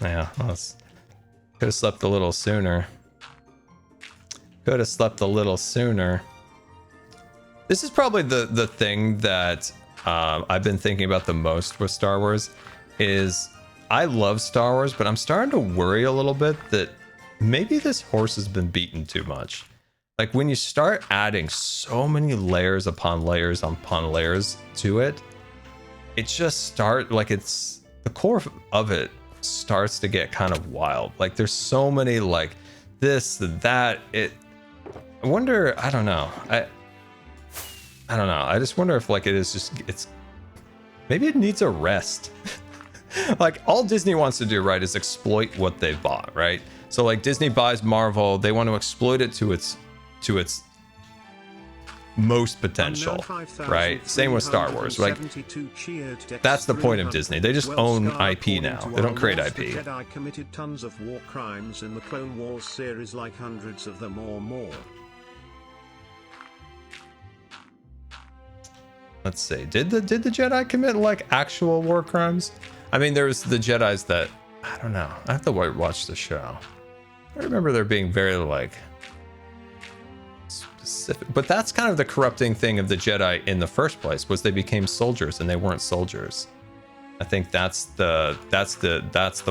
Yeah, could have slept a little sooner. Could have slept a little sooner. This is probably the thing that I've been thinking about the most with Star Wars is I love Star Wars, but I'm starting to worry a little bit that maybe this horse has been beaten too much. Like when you start adding so many layers upon layers upon layers to it, it just it's the core of it starts to get kind of wild. Like there's so many like this, that, I wonder, I don't know. I don't know. I just wonder if like it's maybe it needs a rest. Like all Disney wants to do, right, is exploit what they bought, right? So like Disney buys Marvel, they want to exploit it to its most potential, right? Same with Star Wars. Like that's the point of Disney. They just own IP now. They don't create IP. Jedi committed tons of war crimes in the Clone Wars series, like hundreds of them or more. Let's see. Did the Jedi commit like actual war crimes? I mean, there's the Jedis that I don't know. I have to watch the show. I remember there being very like specific, but that's kind of the corrupting thing of the Jedi in the first place, was they became soldiers and they weren't soldiers. I think that's the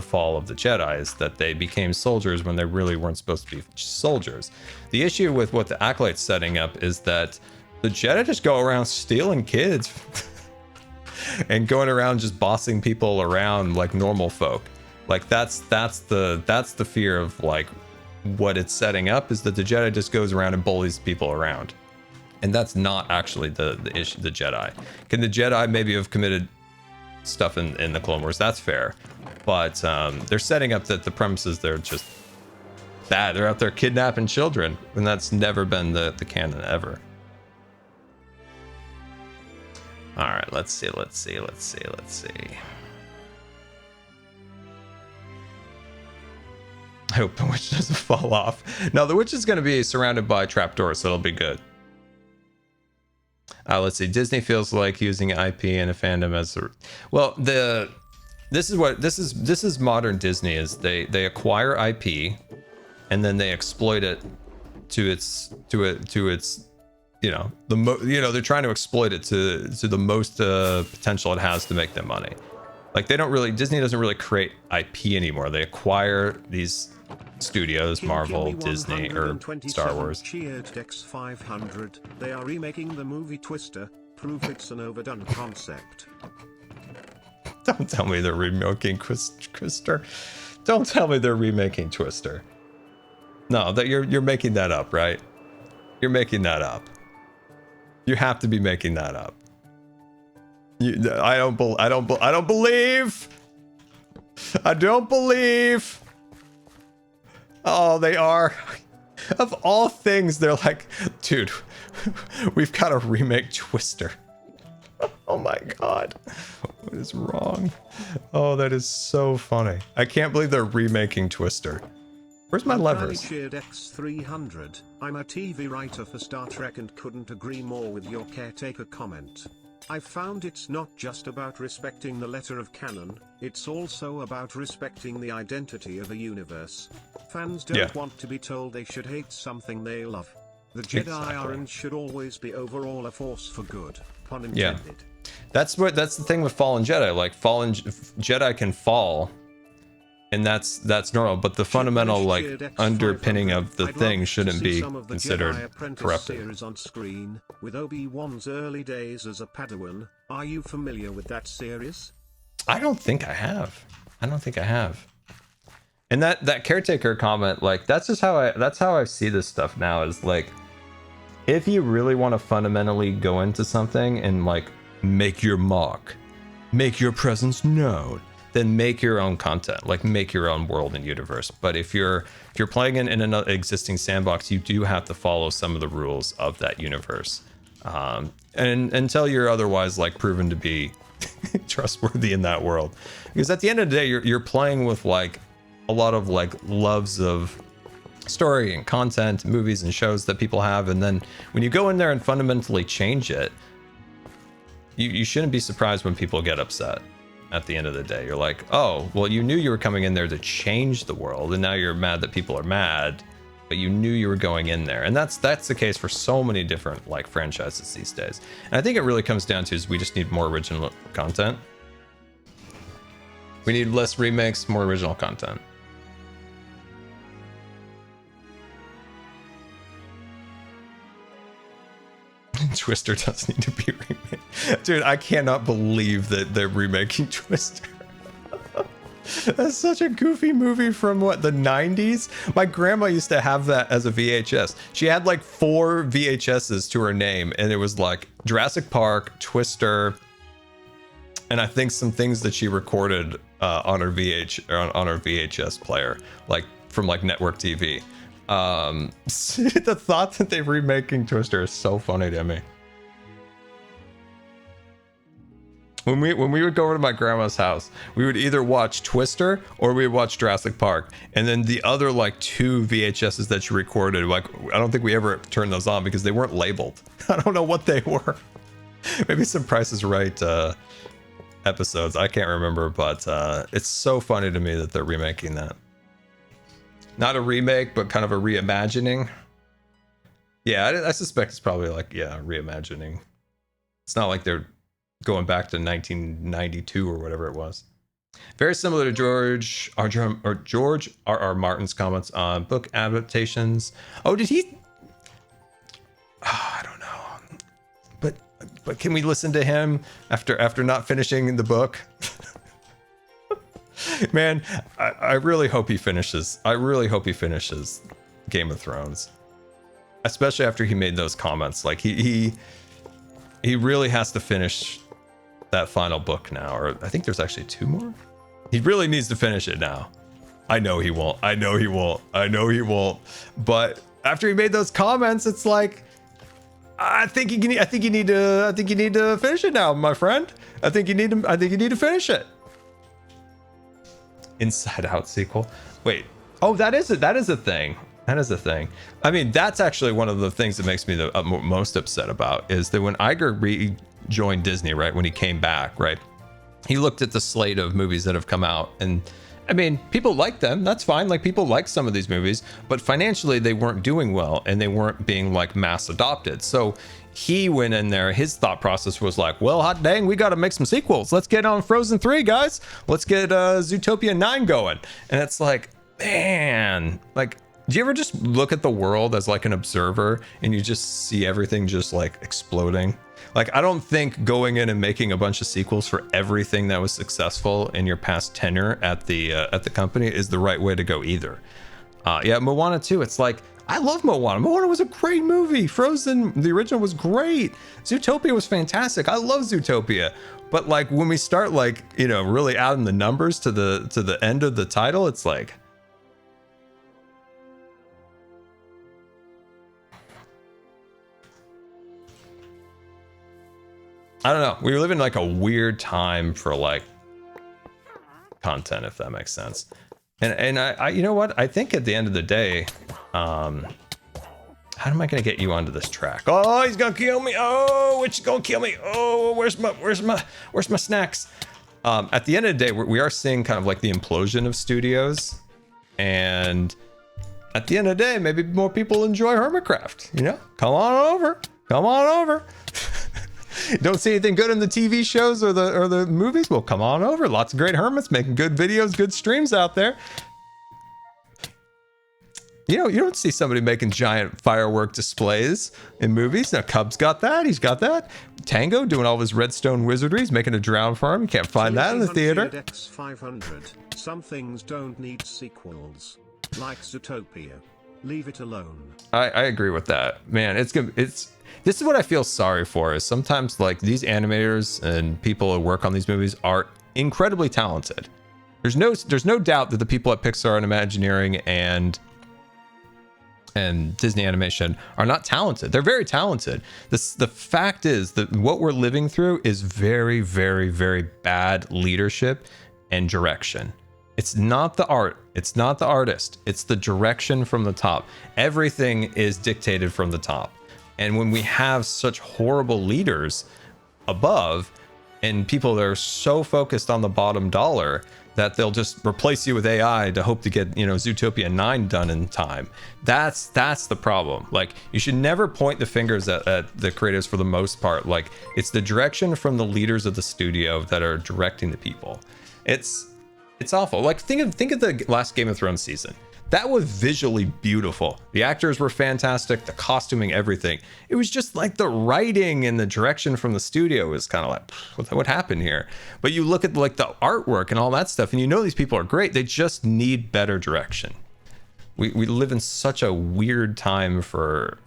fall of the Jedi, is that they became soldiers when they really weren't supposed to be soldiers. The issue with what the Acolyte's setting up is that the Jedi just go around stealing kids and going around just bossing people around like normal folk. Like that's the fear of like what it's setting up, is that the Jedi just goes around and bullies people around. And that's not actually the issue. The Jedi. Can the Jedi maybe have committed stuff in the Clone Wars? That's fair. But they're setting up that the premises they're just bad. They're out there kidnapping children, and that's never been the canon ever. All right, let's see. I hope the witch doesn't fall off. No, the witch is going to be surrounded by trapdoors, so it'll be good. Let's see. Disney feels like using IP and a fandom as a... Well, this is modern Disney. Is they acquire IP, and then they exploit it to its they're trying to exploit it to the most potential it has to make them money. Like Disney doesn't really create IP anymore. They acquire these studios, Marvel, Disney, or Star Wars. Cheered Dex 500. They are remaking the movie Twister. Proof it's an overdone concept. Don't tell me they're remaking Twister. Don't tell me they're remaking Twister. No, that you're making that up, right? You're making that up. You have to be making that up. I don't believe. I don't believe. Oh, they are. Of all things, they're like, dude, we've got to remake Twister. Oh my god. What is wrong? Oh, that is so funny. I can't believe they're remaking Twister. Where's my levers? X300. I'm a TV writer for Star Trek and couldn't agree more with your caretaker comment. I found it's not just about respecting the letter of canon, it's also about respecting the identity of a universe. Fans don't want to be told they should hate something they love. The Jedi are and should always be overall a force for good. Pun intended. Yeah. That's the thing with Fallen Jedi. Like fallen Jedi can fall, and that's normal, but the fundamental like underpinning of the thing shouldn't be considered corrupted. On screen with Obi-Wan's early days as a Padawan. Are you familiar with that series? I don't think I have. And that caretaker comment, like that's how I see this stuff now, is like, if you really want to fundamentally go into something and like make your mark, make your presence known, then make your own content, like make your own world and universe. But if you're playing in an existing sandbox, you do have to follow some of the rules of that universe, and until you're otherwise like proven to be trustworthy in that world. Because at the end of the day, you're playing with like a lot of like loves of story and content, movies and shows that people have, and then when you go in there and fundamentally change it, you shouldn't be surprised when people get upset. At the end of the day, you're like, oh, well, you knew you were coming in there to change the world, and now you're mad that people are mad, but you knew you were going in there. And that's the case for so many different like franchises these days. And I think it really comes down to is we just need more original content. We need less remakes, more original content. Twister does need to be remade. Dude, I cannot believe that they're remaking Twister. That's such a goofy movie from what, the 90s? My grandma used to have that as a VHS. She had like 4 VHSs to her name, and it was like Jurassic Park, Twister, and I think some things that she recorded on her VHS player, like from like network TV. The thought that they're remaking Twister is so funny to me. When we would go over to my grandma's house, we would either watch Twister or we would watch Jurassic Park, and then the other like 2 VHSs that she recorded, like I don't think we ever turned those on because they weren't labeled. I don't know what they were. Maybe some Price is Right episodes, I can't remember, but it's so funny to me that they're remaking that. Not a remake, but kind of a reimagining. Yeah, I suspect it's probably like, yeah, reimagining. It's not like they're going back to 1992 or whatever it was. Very similar to George R.R. Martin's comments on book adaptations. Oh, did he? Oh, I don't know. But can we listen to him after not finishing the book? Man, I really hope he finishes. I really hope he finishes Game of Thrones, especially after he made those comments. Like he really has to finish that final book now, or I think there's actually 2 more. He really needs to finish it now. I know he won't. I know he won't. I know he won't. But after he made those comments, it's like, I think you need to finish it now, my friend. I think you need to finish it. Inside Out sequel. Wait. Oh, that is a thing. That is a thing. I mean, that's actually one of the things that makes me the most upset about is that when Iger rejoined Disney, right, when he came back, right, he looked at the slate of movies that have come out, and I mean, people like them. That's fine. Like, people like some of these movies, but financially they weren't doing well and they weren't being like mass adopted. So he went in there. His thought process was like, well, hot dang, we got to make some sequels. Let's get on Frozen 3, guys. Let's get Zootopia 9 going. And it's like, man, like, do you ever just look at the world as like an observer and you just see everything just like exploding? Like, I don't think going in and making a bunch of sequels for everything that was successful in your past tenure at the company is the right way to go either. Yeah, Moana 2, it's like, I love Moana. Moana was a great movie. Frozen, the original, was great. Zootopia was fantastic. I love Zootopia. But like, when we start like, you know, really adding the numbers to the end of the title, it's like, I don't know. We live in like a weird time for like content, if that makes sense. And I you know what? I think at the end of the day, how am I gonna get you onto this track? Oh, he's gonna kill me. Oh, which is gonna kill me. Oh, where's my snacks? At the end of the day, we are seeing kind of like the implosion of studios, and at the end of the day, maybe more people enjoy Hermitcraft. You know, come on over. Don't see anything good in the TV shows or the movies? Well, come on over. Lots of great hermits making good videos, good streams out there. You know, you don't see somebody making giant firework displays in movies. Now, Cub's got that. He's got that. Tango doing all his redstone wizardry. He's making a drown farm. You can't find that in the theater. X500. Some things don't need sequels. Like Zootopia. Leave it alone. I agree with that. Man, this is what I feel sorry for, is sometimes like these animators and people who work on these movies are incredibly talented. There's no doubt that the people at Pixar and Imagineering and Disney Animation are not talented. They're very talented. The fact is that what we're living through is very, very, very bad leadership and direction. It's not the art. It's not the artist. It's the direction from the top. Everything is dictated from the top. And when we have such horrible leaders above and people that are so focused on the bottom dollar that they'll just replace you with AI to hope to get, you know, Zootopia 9 done in time. That's the problem. Like, you should never point the fingers at the creators for the most part. Like, it's the direction from the leaders of the studio that are directing the people. It's awful. Like, think of the last Game of Thrones season. That was visually beautiful. The actors were fantastic, the costuming, everything. It was just like the writing and the direction from the studio was kind of like, what happened here? But you look at like the artwork and all that stuff, and you know these people are great. They just need better direction. We live in such a weird time for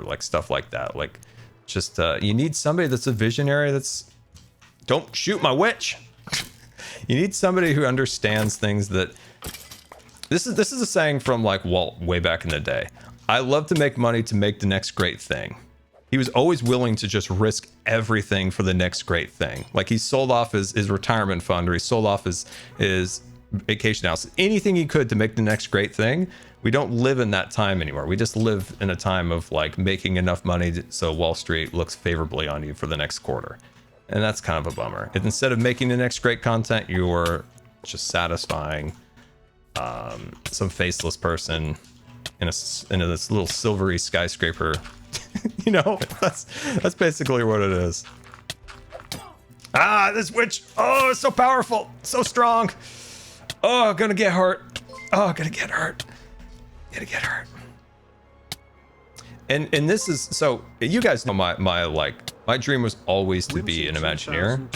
like stuff like that. Like, just you need somebody that's a visionary. Don't shoot my witch. You need somebody who understands things that. This is a saying from like Walt way back in the day. I love to make money to make the next great thing. He was always willing to just risk everything for the next great thing. Like, he sold off his retirement fund, or he sold off his vacation house, anything he could to make the next great thing. We don't live in that time anymore. We just live in a time of like making enough money so Wall Street looks favorably on you for the next quarter. And that's kind of a bummer. And instead of making the next great content, you're just satisfying some faceless person in this little silvery skyscraper. You know, that's basically what it is. Ah, this witch! Oh, it's so powerful, so strong. Oh, gonna get hurt. Oh, gonna get hurt. Gonna get hurt. And this is, so you guys know my dream was always to be an Imagineer,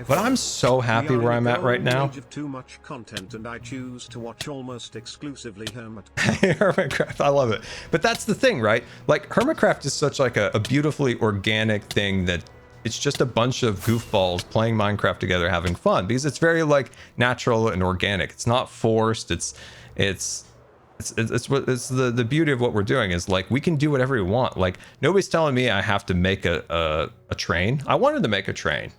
but I'm so happy where I'm at right now. Too much content, and I choose to watch almost exclusively Hermitcraft, I love it. But that's the thing, right? Like, Hermitcraft is such like a beautifully organic thing that it's just a bunch of goofballs playing Minecraft together, having fun, because it's very like natural and organic. It's not forced. It's the beauty of what we're doing is like we can do whatever we want. Like nobody's telling me I have to make a train. I wanted to make a train,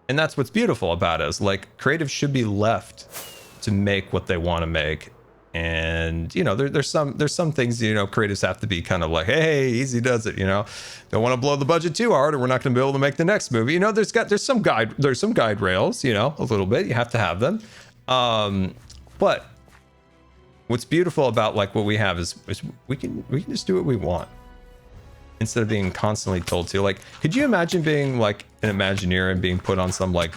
and that's what's beautiful about it. Is like creatives should be left to make what they want to make. And you know, there's some things, you know, creatives have to be kind of like, hey, easy does it, you know, don't want to blow the budget too hard or we're not going to be able to make the next movie, you know. There's some guide rails, you know, a little bit, you have to have them. But what's beautiful about like what we have is we can just do what we want instead of being constantly told to. Like, could you imagine being like an Imagineer and being put on some like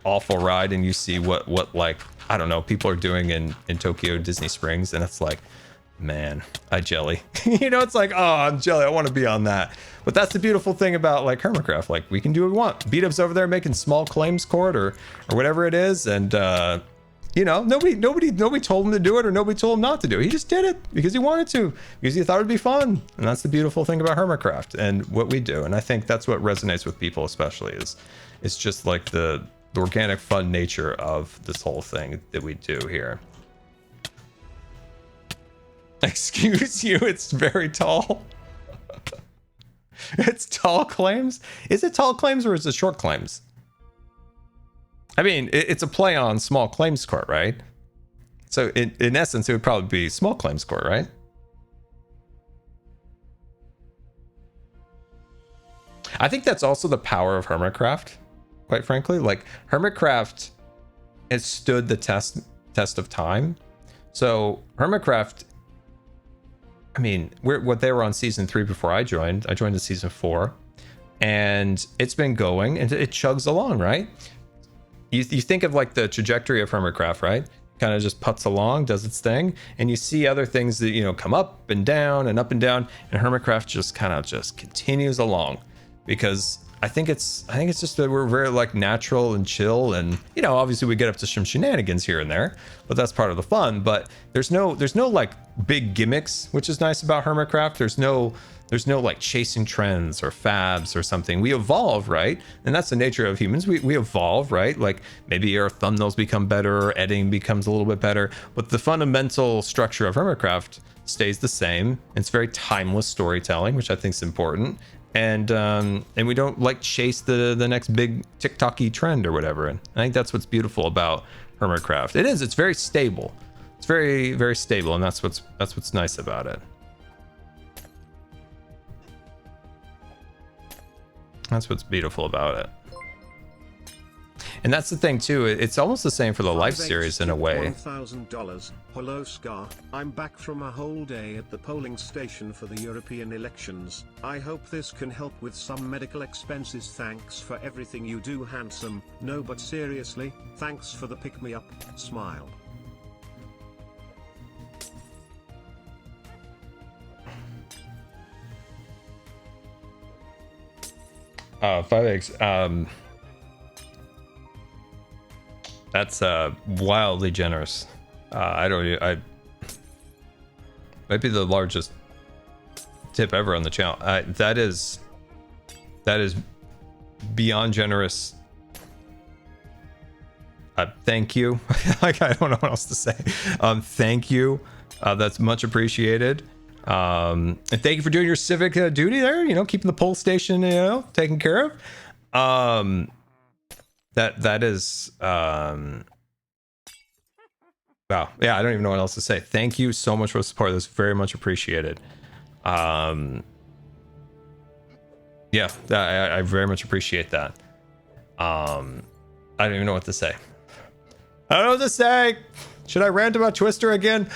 awful ride and you see what like, I don't know, people are doing in Tokyo Disney Springs, and it's like, man, I jelly. You know, it's like, oh, I'm jelly, I want to be on that. But that's the beautiful thing about like Hermitcraft. Like we can do what we want. Beat-Up's over there making small claims court or whatever it is, and you know, nobody told him to do it or nobody told him not to do it. He just did it because he wanted to, because he thought it'd be fun. And that's the beautiful thing about Hermitcraft and what we do. And I think that's what resonates with people, especially, is it's just like the organic fun nature of this whole thing that we do here. Excuse you, it's very tall. It's tall claims. Is it tall claims or is it short claims? I mean, it's a play on small claims court, right? So in essence, it would probably be small claims court, right? I think that's also the power of Hermitcraft, quite frankly. Like Hermitcraft has stood the test of time. So Hermitcraft, I mean, they were on season 3 before I joined. I joined in season 4, and it's been going and it chugs along, right? You think of like the trajectory of Hermitcraft, right? Kind of just puts along, does its thing, and you see other things that, you know, come up and down and up and down, and Hermitcraft just kind of just continues along, because I think it's just that we're very like natural and chill, and you know, obviously we get up to some shenanigans here and there, but that's part of the fun. But there's no like big gimmicks, which is nice about Hermitcraft. There's no like chasing trends or fabs or something. We evolve, right? And that's the nature of humans. We evolve, right? Like maybe our thumbnails become better, or editing becomes a little bit better, but the fundamental structure of Hermitcraft stays the same. It's very timeless storytelling, which I think is important. And we don't like chase the next big TikTok-y trend or whatever. And I think that's what's beautiful about Hermitcraft. It's very stable. It's very, very stable, and that's what's nice about it. That's what's beautiful about it. And that's the thing too, it's almost the same for the life series in a way. $1,000. Hello Scar, I'm back from a whole day at the polling station for the European elections. I hope this can help with some medical expenses. Thanks for everything you do, handsome. No, but seriously, thanks for the pick-me-up. Smile. Five eggs. That's wildly generous. I might be the largest tip ever on the channel. That is beyond generous. Thank you. Like, I don't know what else to say. Thank you. That's much appreciated. And thank you for doing your civic duty there, you know, keeping the poll station, you know, taken care of. That is wow. Yeah, I don't even know what else to say. Thank you so much for the support. That's very much appreciated. Yeah, I very much appreciate that. I don't even know what to say. I don't know what to say. Should I rant about Twister again?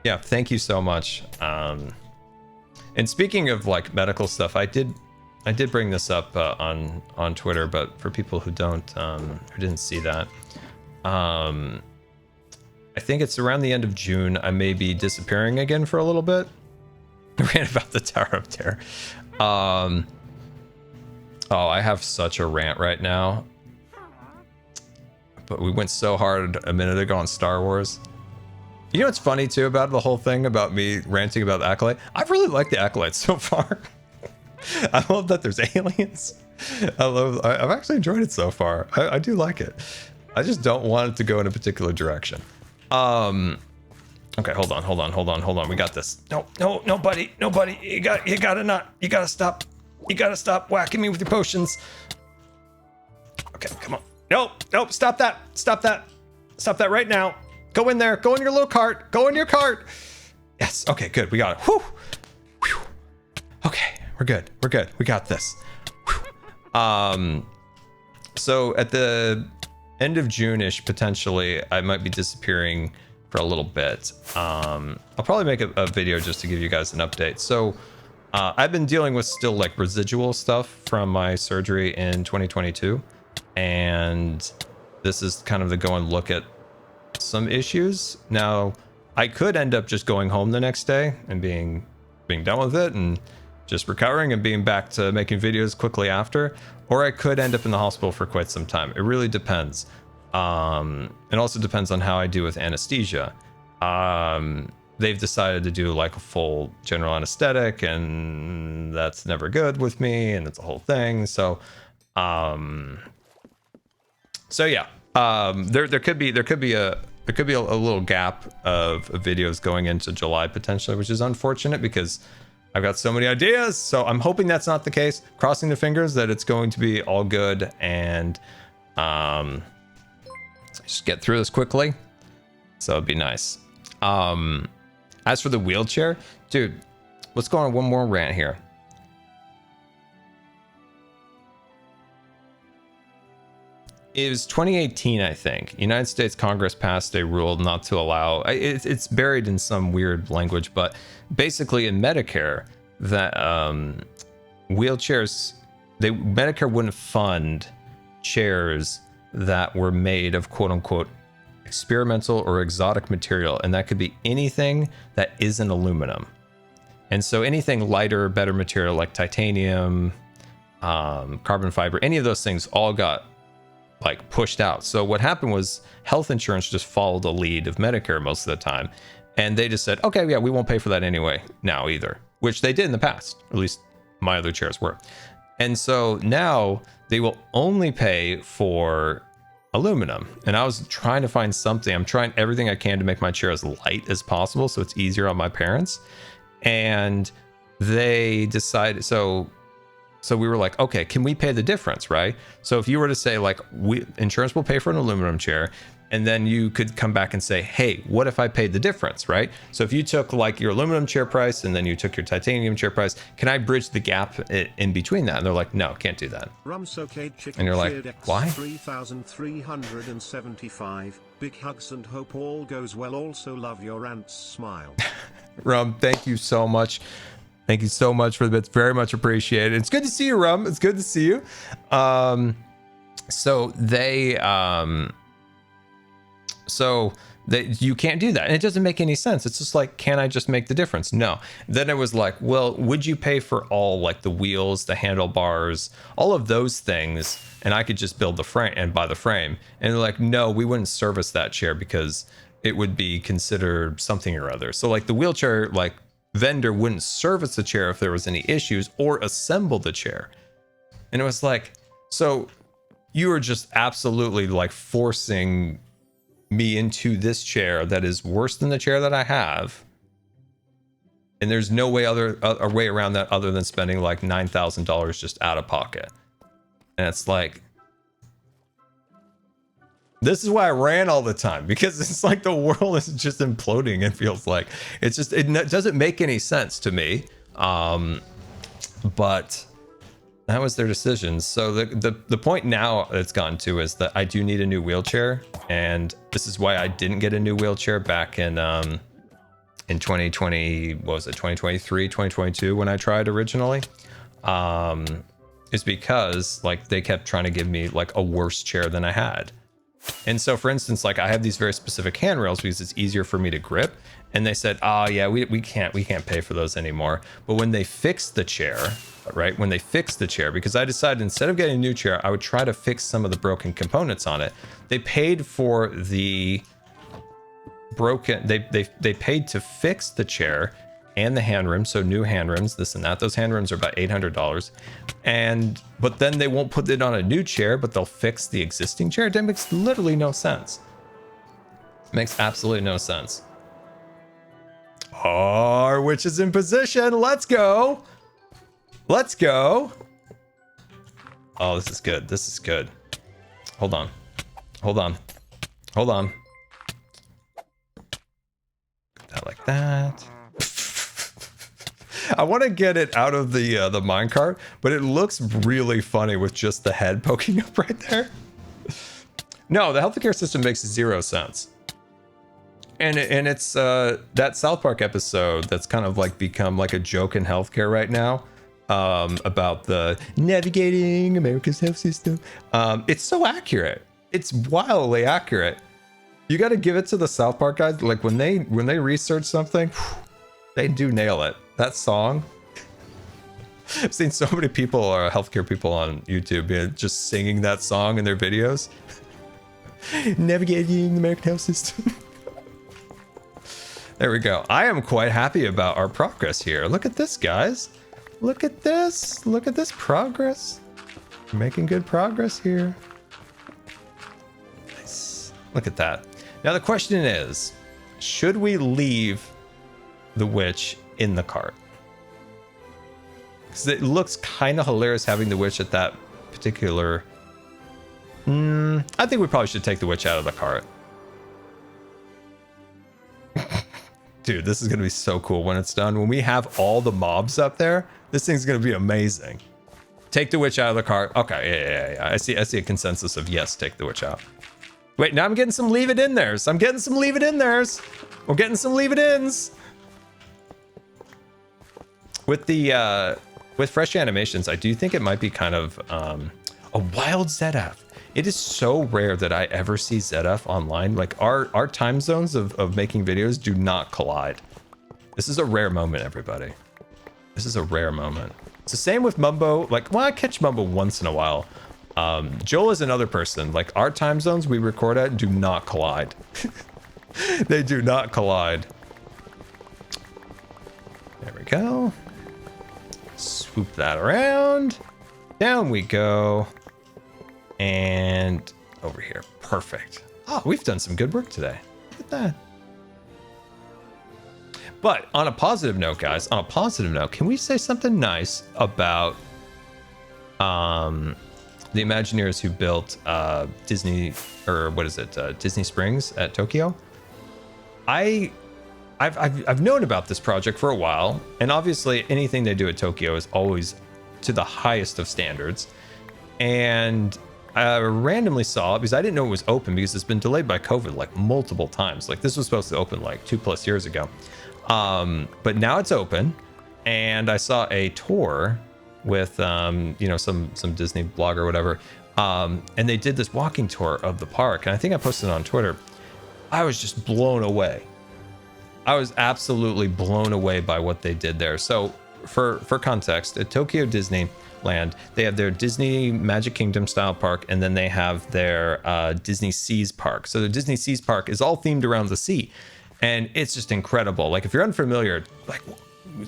Yeah, thank you so much. And speaking of like medical stuff, I did bring this up on Twitter, but for people who didn't see that, I think it's around the end of June. I may be disappearing again for a little bit. I ran about the Tower of Terror. Oh, I have such a rant right now. But we went so hard a minute ago on Star Wars. You know what's funny too about the whole thing about me ranting about the Acolyte? I've really liked the Acolyte so far. I love that there's aliens. I've actually enjoyed it so far. I do like it. I just don't want it to go in a particular direction. Okay, hold on. We got this. No, buddy. You gotta stop whacking me with your potions. Okay, come on. Nope, stop that right now. Go in there, go in your little cart, go in your cart. Yes, okay, good, we got it. Whew. Okay, we're good, we got this. So at the end of June-ish, potentially, I might be disappearing for a little bit. I'll probably make a video just to give you guys an update. So I've been dealing with still like residual stuff from my surgery in 2022. And this is kind of the go and look at some issues. Now, I could end up just going home the next day and being done with it and just recovering and being back to making videos quickly after, or I could end up in the hospital for quite some time. It really depends. It also depends on how I do with anesthesia. They've decided to do like a full general anesthetic, and that's never good with me, and it's a whole thing. So yeah, there could be a little gap of videos going into July potentially, which is unfortunate because I've got so many ideas. So I'm hoping that's not the case. Crossing the fingers that it's going to be all good, and just get through this quickly. So it'd be nice. As for the wheelchair, dude, let's go on one more rant here. It was 2018, I think. United States Congress passed a rule not to allow, it's buried in some weird language, but basically in Medicare, that wheelchairs, Medicare wouldn't fund chairs that were made of quote unquote experimental or exotic material, and that could be anything that isn't aluminum. And so anything lighter, better material like titanium, carbon fiber, any of those things all got like pushed out. So what happened was health insurance just followed the lead of Medicare most of the time, and they just said, okay, yeah, we won't pay for that anyway now either, which they did in the past. At least my other chairs were. And so now they will only pay for aluminum. And I was trying to find something. I'm trying everything I can to make my chair as light as possible so it's easier on my parents. And they decided, so we were like, okay, can we pay the difference, right? So if you were to say like, insurance will pay for an aluminum chair, and then you could come back and say, hey, what if I paid the difference, right? So if you took like your aluminum chair price and then you took your titanium chair price, can I bridge the gap in between that? And they're like, no, can't do that. And you're like, why? 3,375. Big hugs and hope all goes well. Also love your aunt's smile. Rum, thank you so much. Thank you so much for the bits. Very much appreciated. It's good to see you, Rum. It's good to see you. You can't do that, and it doesn't make any sense. It's just like, can I just make the difference? No. Then it was like, well, would you pay for all like the wheels, the handlebars, all of those things, and I could just build the frame and buy the frame? And they're like, no, we wouldn't service that chair because it would be considered something or other. So like the wheelchair like vendor wouldn't service the chair if there was any issues, or assemble the chair. And it was like, so you are just absolutely like forcing me into this chair that is worse than the chair that I have, and there's no way a way around that other than spending like $9,000 just out of pocket. And it's like, this is why I ran all the time, because it's like the world is just imploding. It feels like it's just, it doesn't make any sense to me. But that was their decision. So the point now it's gotten to is that I do need a new wheelchair, and this is why I didn't get a new wheelchair back in 2020, what was it, 2023, 2022 when I tried originally. Is because like they kept trying to give me like a worse chair than I had. And so for instance, like I have these very specific handrails because it's easier for me to grip, and they said, oh yeah, we can't pay for those anymore. But when they fixed the chair, right, when they fixed the chair, because I decided instead of getting a new chair, I would try to fix some of the broken components on it. They paid for the broken, they paid to fix the chair, and the hand rims, so new hand rims, this and that. Those hand rims are about $800. But then they won't put it on a new chair, but they'll fix the existing chair. That makes literally no sense. It makes absolutely no sense. Our witch is in position. Let's go. Let's go. Oh, this is good. This is good. Hold on. Hold on. Hold on. That like that. I want to get it out of the minecart, but it looks really funny with just the head poking up right there. No, the healthcare system makes 0 sense. And it's that South Park episode that's kind of like become like a joke in healthcare right now, about the navigating America's health system. It's so accurate. It's wildly accurate. You got to give it to the South Park guys. Like when they research something, they do nail it. That song. I've seen so many people, or healthcare people on YouTube, just singing that song in their videos. Navigating the American health system. There we go. I am quite happy about our progress here. Look at this, guys. Look at this. Look at this progress. We're making good progress here. Nice. Look at that. Now the question is, should we leave the witch in the cart? Because it looks kind of hilarious having the witch at that particular... I think we probably should take the witch out of the cart. Dude, this is going to be so cool when it's done. When we have all the mobs up there, this thing's going to be amazing. Take the witch out of the cart. Okay, yeah. I see a consensus of yes, take the witch out. Wait, now I'm getting some leave it in theirs. I'm getting some leave it in theirs. We're getting some leave it ins. With the with fresh animations, I do think it might be kind of a wild ZF. It is so rare that I ever see ZF online. Like our time zones of making videos do not collide. This is a rare moment, everybody. This is a rare moment. It's the same with Mumbo. Like, well, I catch Mumbo once in a while. Joel is another person. Like our time zones we record at do not collide. They do not collide. There we go. Swoop that around. Down we go. And over here. Perfect. Oh, we've done some good work today. Look at that. But on a positive note, guys, on a positive note, can we say something nice about the Imagineers who built Disney, or what is it, Disney Springs at Tokyo? I've known about this project for a while, and obviously anything they do at Tokyo is always to the highest of standards. And I randomly saw it because I didn't know it was open because it's been delayed by COVID like multiple times. Like this was supposed to open like 2+ years ago. But now it's open, and I saw a tour with some Disney blog or whatever. And they did this walking tour of the park, and I think I posted it on Twitter. I was just blown away. I was absolutely blown away by what they did there. So for context, at Tokyo Disneyland, they have their Disney Magic Kingdom style park, and then they have their Disney Seas Park. So the Disney Seas Park is all themed around the sea, and it's just incredible. Like if you're unfamiliar, like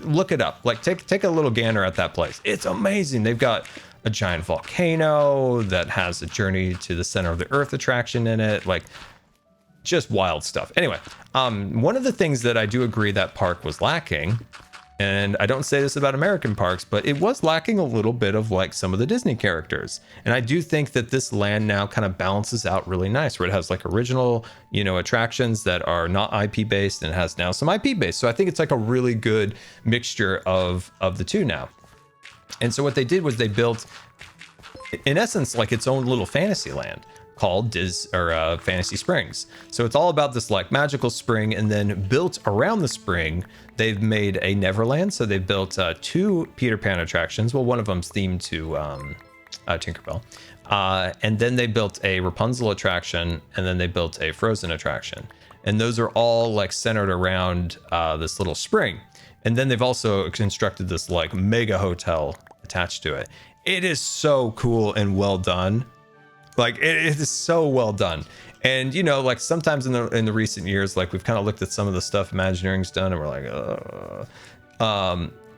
look it up. Like take a little gander at that place. It's amazing. They've got a giant volcano that has a Journey to the Center of the Earth attraction in it. Like just wild stuff. Anyway, one of the things that I do agree that park was lacking, and I don't say this about American parks, but it was lacking a little bit of like some of the Disney characters. And I do think that this land now kind of balances out really nice, where it has like original, attractions that are not IP based, and it has now some IP based. So I think it's like a really good mixture of the two now. And so what they did was they built, in essence, like its own little fantasy land called Fantasy Springs. So it's all about this like magical spring, and then built around the spring, they've made a Neverland. So they've built 2 Peter Pan attractions. Well, one of them's themed to Tinkerbell. And then they built a Rapunzel attraction, and then they built a Frozen attraction. And those are all like centered around this little spring. And then they've also constructed this like mega hotel attached to it. It is so cool and well done. Like it is so well done. And you know, like sometimes in the recent years, like we've kind of looked at some of the stuff Imagineering's done, and we're like,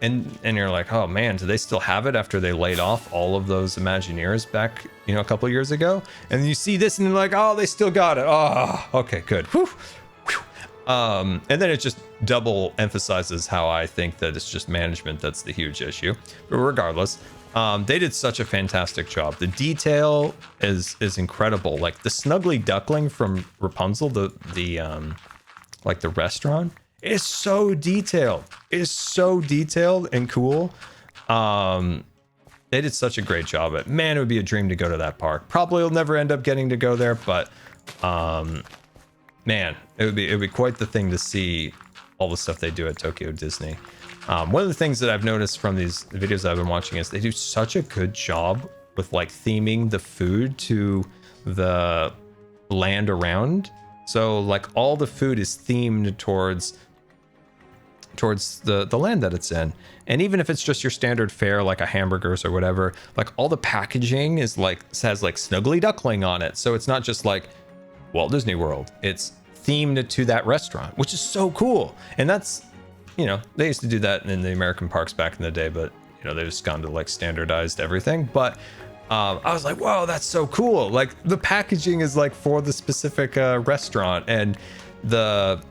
and you're like, oh man, do they still have it after they laid off all of those Imagineers back, you know, a couple years ago? And you see this, and you're like, oh, they still got it. Oh, okay, good. Whew. And then it just double emphasizes how I think that it's just management that's the huge issue. But regardless, they did such a fantastic job. The detail is incredible. Like the Snuggly Duckling from Rapunzel, the like the restaurant, is so detailed. It is so detailed and cool. They did such a great job. Man, it would be a dream to go to that park. Probably will never end up getting to go there, but man, it would be quite the thing to see all the stuff they do at Tokyo Disney. One of the things that I've noticed from these videos I've been watching is they do such a good job with like theming the food to the land around. So like all the food is themed towards the land that it's in. And even if it's just your standard fare, like a hamburgers or whatever, like all the packaging is like, has like Snuggly Duckling on it. So it's not just like Walt Disney World, it's themed to that restaurant, which is so cool. And that's, you know, they used to do that in the American parks back in the day, but you know, they've just gone to like standardized everything. But I was like, whoa, that's so cool. Like the packaging is like for the specific restaurant, and the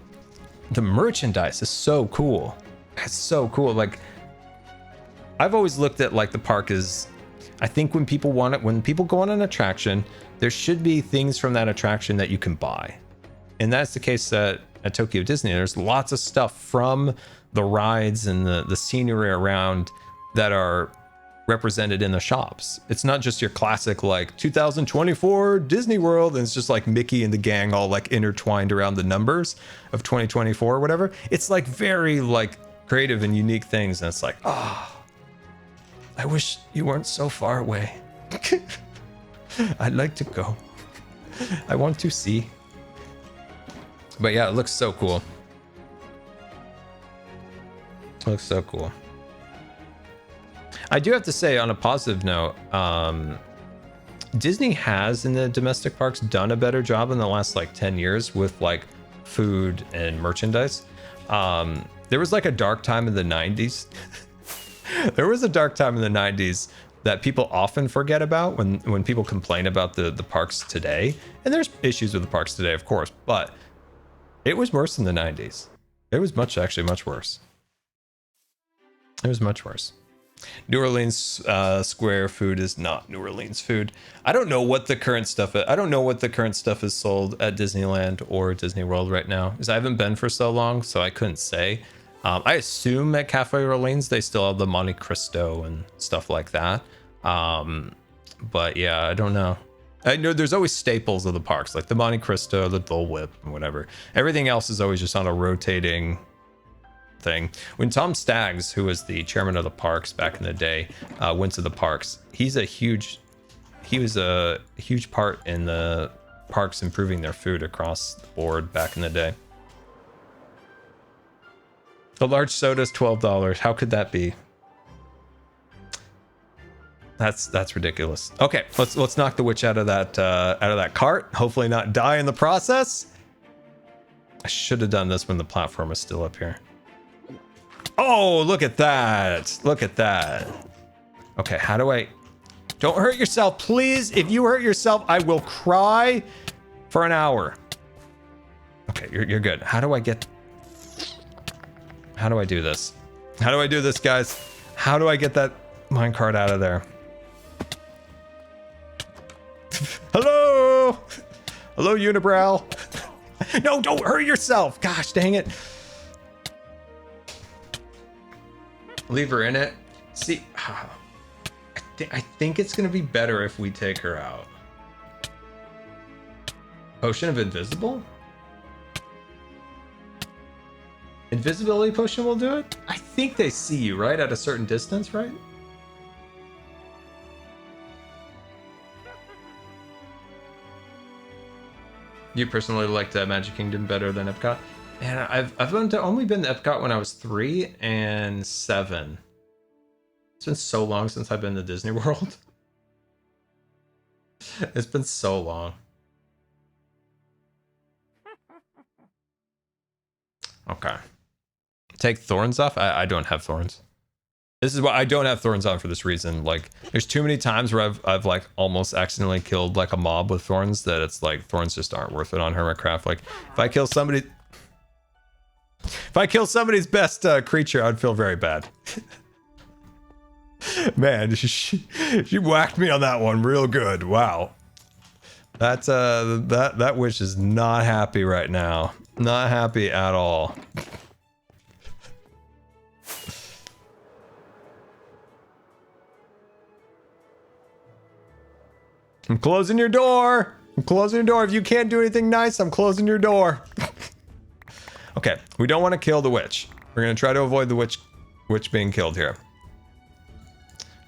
merchandise is so cool. It's so cool. Like I've always looked at like the park as, I think when people want it, when people go on an attraction, there should be things from that attraction that you can buy. And that's the case at Tokyo Disney. There's lots of stuff from the rides and the scenery around that are represented in the shops. It's not just your classic like 2024 Disney World, and it's just like Mickey and the gang all like intertwined around the numbers of 2024 or whatever. It's like very like creative and unique things, and it's like, oh, I wish you weren't so far away. I'd like to go. I want to see. But yeah, it looks so cool. It looks so cool. I do have to say, on a positive note, Disney has in the domestic parks done a better job in the last like 10 years with like food and merchandise. There was like a dark time in the 90s. There was a dark time in the 90s that people often forget about when people complain about the parks today. And there's issues with the parks today, of course, but it was worse in the 90s. It was actually much worse. It was much worse. New Orleans Square food is not New Orleans food. I don't know what the current stuff is. I don't know what the current stuff is sold at Disneyland or Disney World right now, because I haven't been for so long, so I couldn't say. I assume at Cafe Orleans they still have the Monte Cristo and stuff like that. But yeah, I don't know. I know there's always staples of the parks, like the Monte Cristo, the Dole Whip, and whatever. Everything else is always just on a rotating thing. When Tom Staggs, who was the chairman of the parks back in the day, went to the parks, he was a huge part in the parks improving their food across the board back in the day. The large soda is $12. How could that be? That's ridiculous. Okay, let's knock the witch out of that cart. Hopefully not die in the process. I should have done this when the platform was still up here. Oh, look at that. Look at that. Okay, how do I... Don't hurt yourself, please. If you hurt yourself, I will cry for an hour. Okay, you're good. How do I get... How do I do this? How do I do this, guys? How do I get that minecart out of there? Hello? Hello, Unibrow. No, don't hurt yourself. Gosh, dang it. Leave her in it. See, I think it's going to be better if we take her out. Potion of Invisible? Invisibility potion will do it? I think they see you, right? At a certain distance, right? You personally liked Magic Kingdom better than Epcot? Man, I've only been to Epcot when I was 3 and 7. It's been so long since I've been to Disney World. It's been so long. Okay. Take thorns off? I don't have thorns. This is why I don't have thorns on for this reason. Like, there's too many times where I've like almost accidentally killed like a mob with thorns that it's like thorns just aren't worth it on Hermitcraft. Like, if I kill somebody's best creature, I'd feel very bad. Man, she whacked me on that one real good. Wow. That's that witch is not happy right now. Not happy at all. I'm closing your door. I'm closing your door. If you can't do anything nice, I'm closing your door. Okay, we don't want to kill the witch. We're gonna try to avoid the witch being killed here.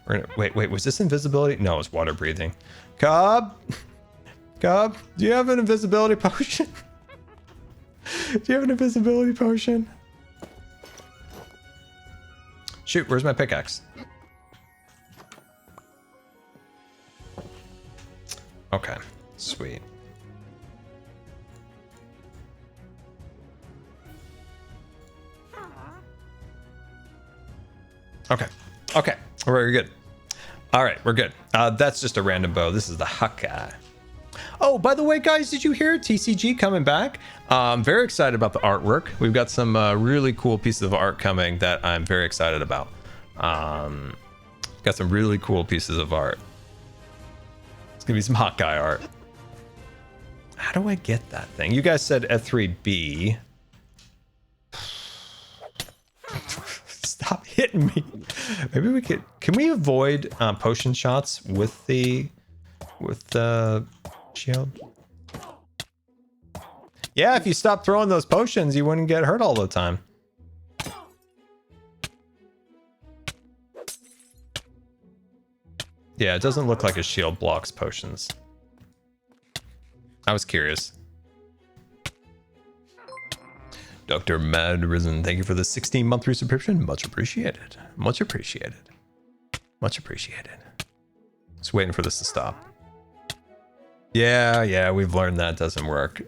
We're gonna wait. Was this invisibility? No, it's water breathing. Cobb, do you have an invisibility potion? Do you have an invisibility potion? Shoot, where's my pickaxe? Okay, sweet. Okay, we're good. All right, we're good. That's just a random bow. This is the Haka. Oh, by the way, guys, did you hear TCG coming back? I'm very excited about the artwork. We've got some really cool pieces of art coming that I'm very excited about. Got some really cool pieces of art. It's gonna be some hot guy art. How do I get that thing? You guys said F3B. Stop hitting me. Maybe we could. Can we avoid potion shots with the shield? Yeah, if you stop throwing those potions, you wouldn't get hurt all the time. Yeah, it doesn't look like a shield blocks potions. I was curious. Dr. Mad Risen, thank you for the 16-month resubscription. Much appreciated. Much appreciated. Much appreciated. Just waiting for this to stop. Yeah, we've learned that doesn't work.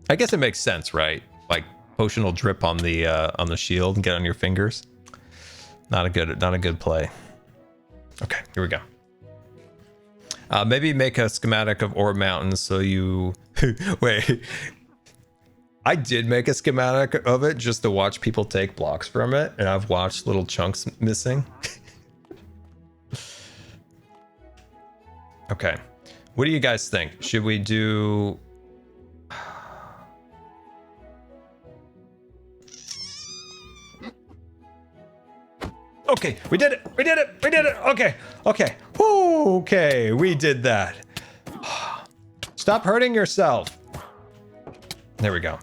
I guess it makes sense, right? Like potion will drip on the shield and get on your fingers. Not a good play. Okay, here we go. Maybe make a schematic of Orb Mountain so you... Wait. I did make a schematic of it just to watch people take blocks from it, and I've watched little chunks missing. Okay. What do you guys think? Should we do... Okay, we did it. Okay. Okay, we did that. Stop hurting yourself. There we go.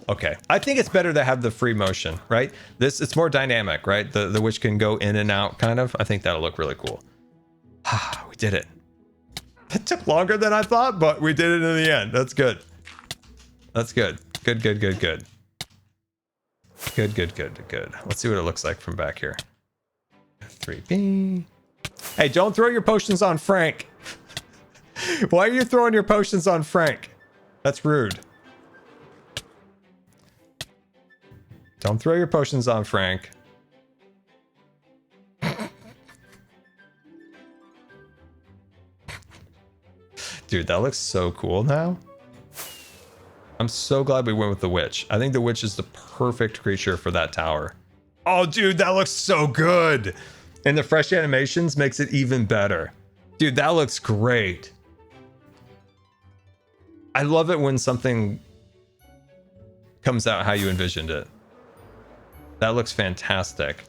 Okay, I think it's better to have the free motion, right? It's more dynamic, right? The witch can go in and out, kind of. I think that'll look really cool. We did it. It took longer than I thought, but we did it in the end. That's good. That's good. Good. Good. Let's see what it looks like from back here. 3B. Hey, don't throw your potions on Frank. Why are you throwing your potions on Frank? That's rude. Don't throw your potions on Frank. Dude, that looks so cool now. I'm so glad we went with the witch. I think the witch is the perfect creature for that tower. Oh, dude, that looks so good. And the fresh animations makes it even better. Dude, that looks great. I love it when something comes out how you envisioned it. That looks fantastic.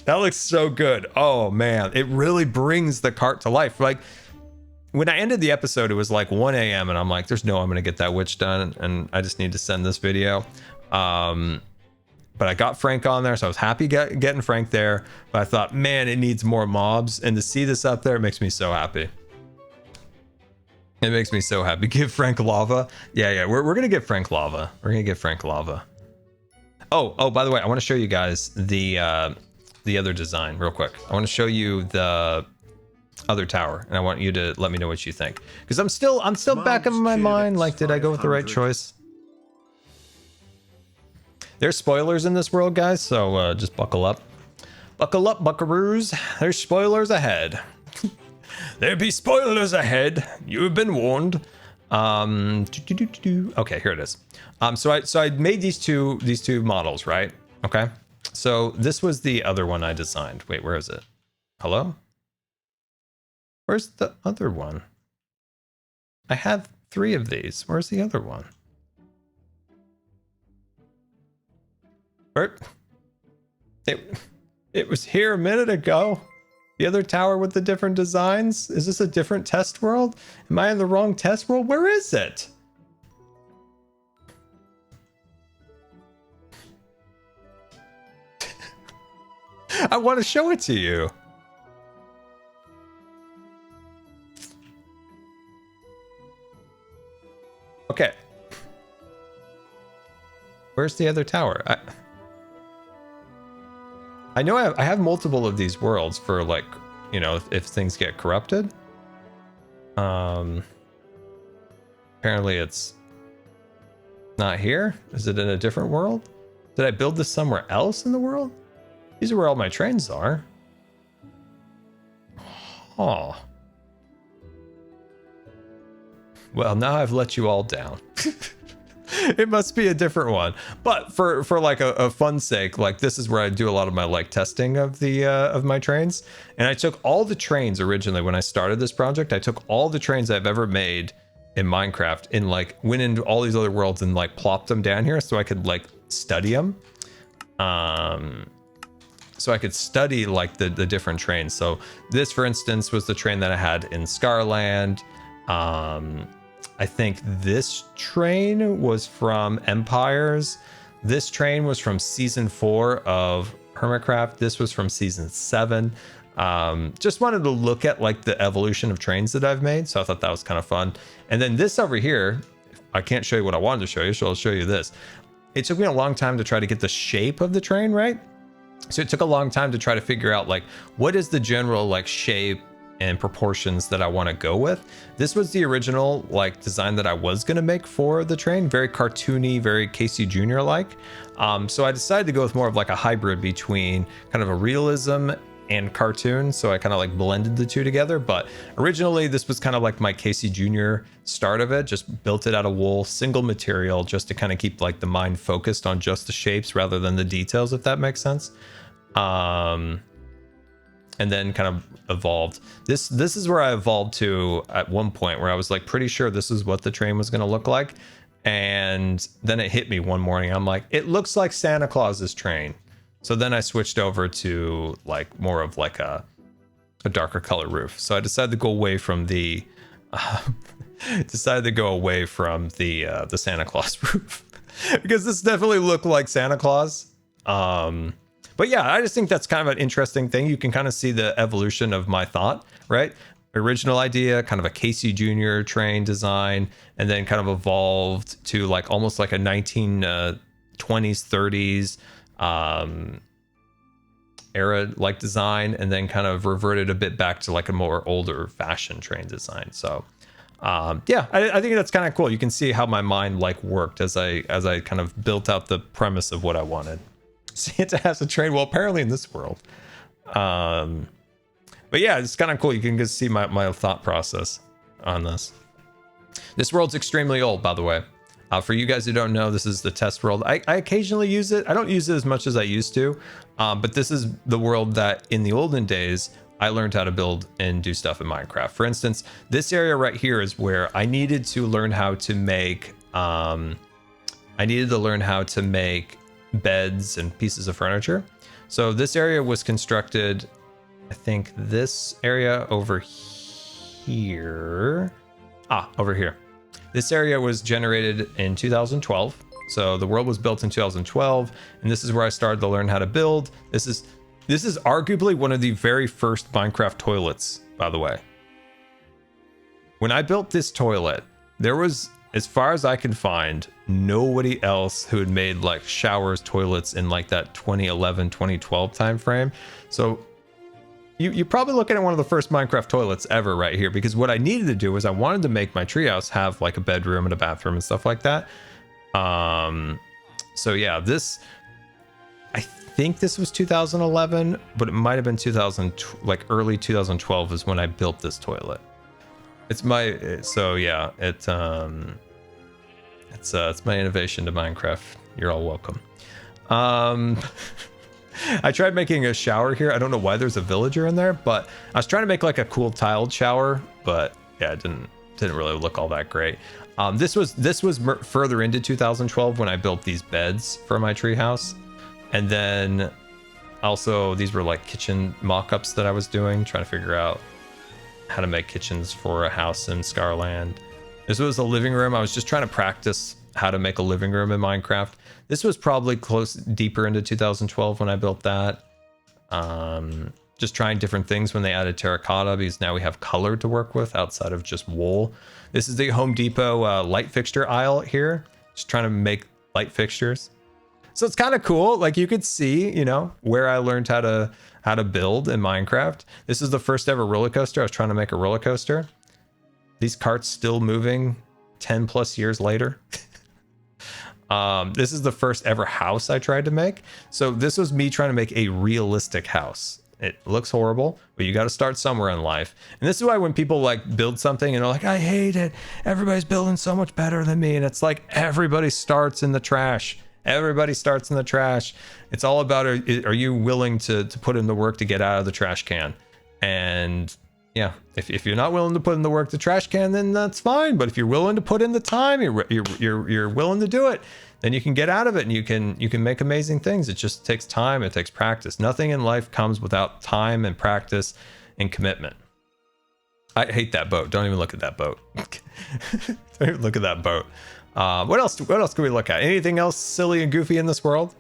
That looks so good. Oh man, it really brings the cart to life. Like when I ended the episode, it was like 1 a.m. and I'm like, there's no, I'm gonna get that witch done, and I just need to send this video. But I got Frank on there, so I was happy getting Frank there. But I thought, man, it needs more mobs, and to see this up there, it makes me so happy. It makes me so happy. Give Frank lava. Yeah, we're gonna get Frank lava. We're gonna get Frank lava. Oh, by the way, I want to show you guys the the other design real quick. I want to show you the other tower, and I want you to let me know what you think, because I'm still back in my mind, like, did I go with the right choice? There's spoilers in this world, guys, so just buckle up. Buckle up, buckaroos. There's spoilers ahead. There be spoilers ahead. You have been warned. Okay, here it is. So I made these two models, right? Okay. So this was the other one I designed. Wait, where is it? Hello? Where's the other one? I had 3 of these. Where's the other one? It was here a minute ago. The other tower with the different designs? Is this a different test world? Am I in the wrong test world? Where is it? I want to show it to you. Okay. Where's the other tower? I know I have multiple of these worlds for, like, you know, if things get corrupted. Apparently it's not here. Is it in a different world? Did I build this somewhere else in the world? These are where all my trains are. Oh. Well, now I've let you all down. It must be a different one, but for like a fun sake, like, this is where I do a lot of my, like, testing of the of my trains. And I took all the trains originally when I started this project. I took all the trains I've ever made in Minecraft and, like, went into all these other worlds and, like, plopped them down here so I could, like, study them. So I could study, like, the different trains. So this, for instance, was the train that I had in Scarland. I think this train was from Empires. This train was from season 4 of Hermitcraft. This was from season 7. Just wanted to look at, like, the evolution of trains that I've made. So I thought that was kind of fun. And then this over here, I can't show you what I wanted to show you, so I'll show you this. It took me a long time to try to get the shape of the train right. So it took a long time to try to figure out, like, what is the general, like, shape and proportions that I want to go with. This was the original, like, design that I was going to make for the train. Very cartoony, very Casey Jr. like. So I decided to go with more of, like, a hybrid between kind of a realism and cartoon. So I kind of, like, blended the two together. But originally this was kind of like my Casey Jr. start of it. Just built it out of wool, single material, just to kind of keep, like, the mind focused on just the shapes rather than the details, if that makes sense. And then kind of evolved. This is where I evolved to at one point, where I was, like, pretty sure this is what the train was going to look like. And then it hit me one morning. I'm like, it looks like Santa Claus's train. So then I switched over to, like, more of, like, a darker color roof. So I decided to go away from the Santa Claus roof because this definitely looked like Santa Claus. But yeah, I just think that's kind of an interesting thing. You can kind of see the evolution of my thought, right? Original idea, kind of a Casey Jr. train design, and then kind of evolved to, like, almost like a 1920s, 30s era, like, design, and then kind of reverted a bit back to, like, a more older fashioned train design. So yeah, I think that's kind of cool. You can see how my mind, like, worked as I kind of built out the premise of what I wanted. Santa has a train. Well, apparently in this world. But yeah, it's kind of cool. You can just see my thought process on this. This world's extremely old, by the way. For you guys who don't know, this is the test world. I occasionally use it. I don't use it as much as I used to. But this is the world that in the olden days, I learned how to build and do stuff in Minecraft. For instance, this area right here is where I needed to learn how to make beds and pieces of furniture. So this area was constructed, I think this area over here. Over here. This area was generated in 2012. So the world was built in 2012, and this is where I started to learn how to build. This is arguably one of the very first Minecraft toilets, by the way. When I built this toilet, there was as far as I can find, nobody else who had made like showers, toilets in like that 2011, 2012 time frame. So you're probably looking at one of the first Minecraft toilets ever right here, because what I needed to do was I wanted to make my treehouse have like a bedroom and a bathroom and stuff like that. So yeah, this, I think this was 2011, but it might have been 2000, like early 2012 is when I built this toilet. It's my, so yeah, it's my innovation to Minecraft. You're all welcome. I tried making a shower here. I don't know why there's a villager in there, but I was trying to make like a cool tiled shower, but yeah, it didn't really look all that great. This was further into 2012 when I built these beds for my treehouse, and then also these were like kitchen mock-ups that I was doing, trying to figure out how to make kitchens for a house in Scarland. This was a living room. I was just trying to practice how to make a living room in Minecraft. This was probably deeper into 2012 when I built that. Just trying different things when they added terracotta, because now we have color to work with outside of just wool. This is the Home Depot light fixture aisle here. Just trying to make light fixtures. So it's kind of cool. Like you could see, you know, where I learned how to build in Minecraft. This is the first ever roller coaster. I was trying to make a roller coaster. These carts still moving 10 plus years later. This is the first ever house I tried to make. So this was me trying to make a realistic house. It looks horrible, but you got to start somewhere in life. And this is why when people like build something and they're like, I hate it, everybody's building so much better than me. And it's like, everybody starts in the trash. Everybody starts in the trash. It's all about, are you willing to put in the work to get out of the trash can? And yeah, if you're not willing to put in the work, the trash can, then that's fine. But if you're willing to put in the time, you're willing to do it, then you can get out of it and you can make amazing things. It just takes time. It takes practice. Nothing in life comes without time and practice and commitment. I hate that boat. Don't even look at that boat. Don't even look at that boat. What else can we look at? Anything else silly and goofy in this world?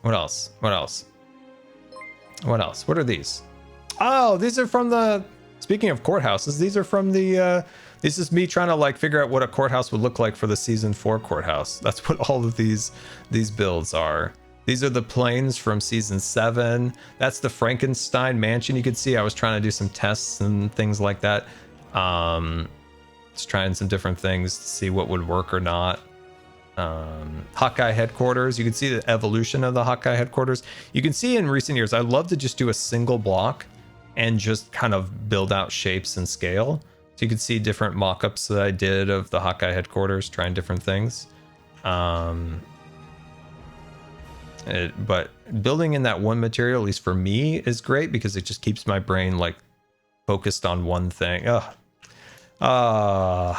What else? What are these? Oh, these are from the, speaking of courthouses, these are from the, this is me trying to like figure out what a courthouse would look like for the season 4 courthouse. That's what all of these builds are. These are the planes from season 7. That's the Frankenstein mansion. You could see I was trying to do some tests and things like that. Just trying some different things to see what would work or not. Hawkeye headquarters. You can see the evolution of the Hawkeye headquarters. You can see in recent years, I love to just do a single block and just kind of build out shapes and scale. So you can see different mock-ups that I did of the Hawkeye headquarters, trying different things. But building in that one material, at least for me, is great because it just keeps my brain like focused on one thing. Vote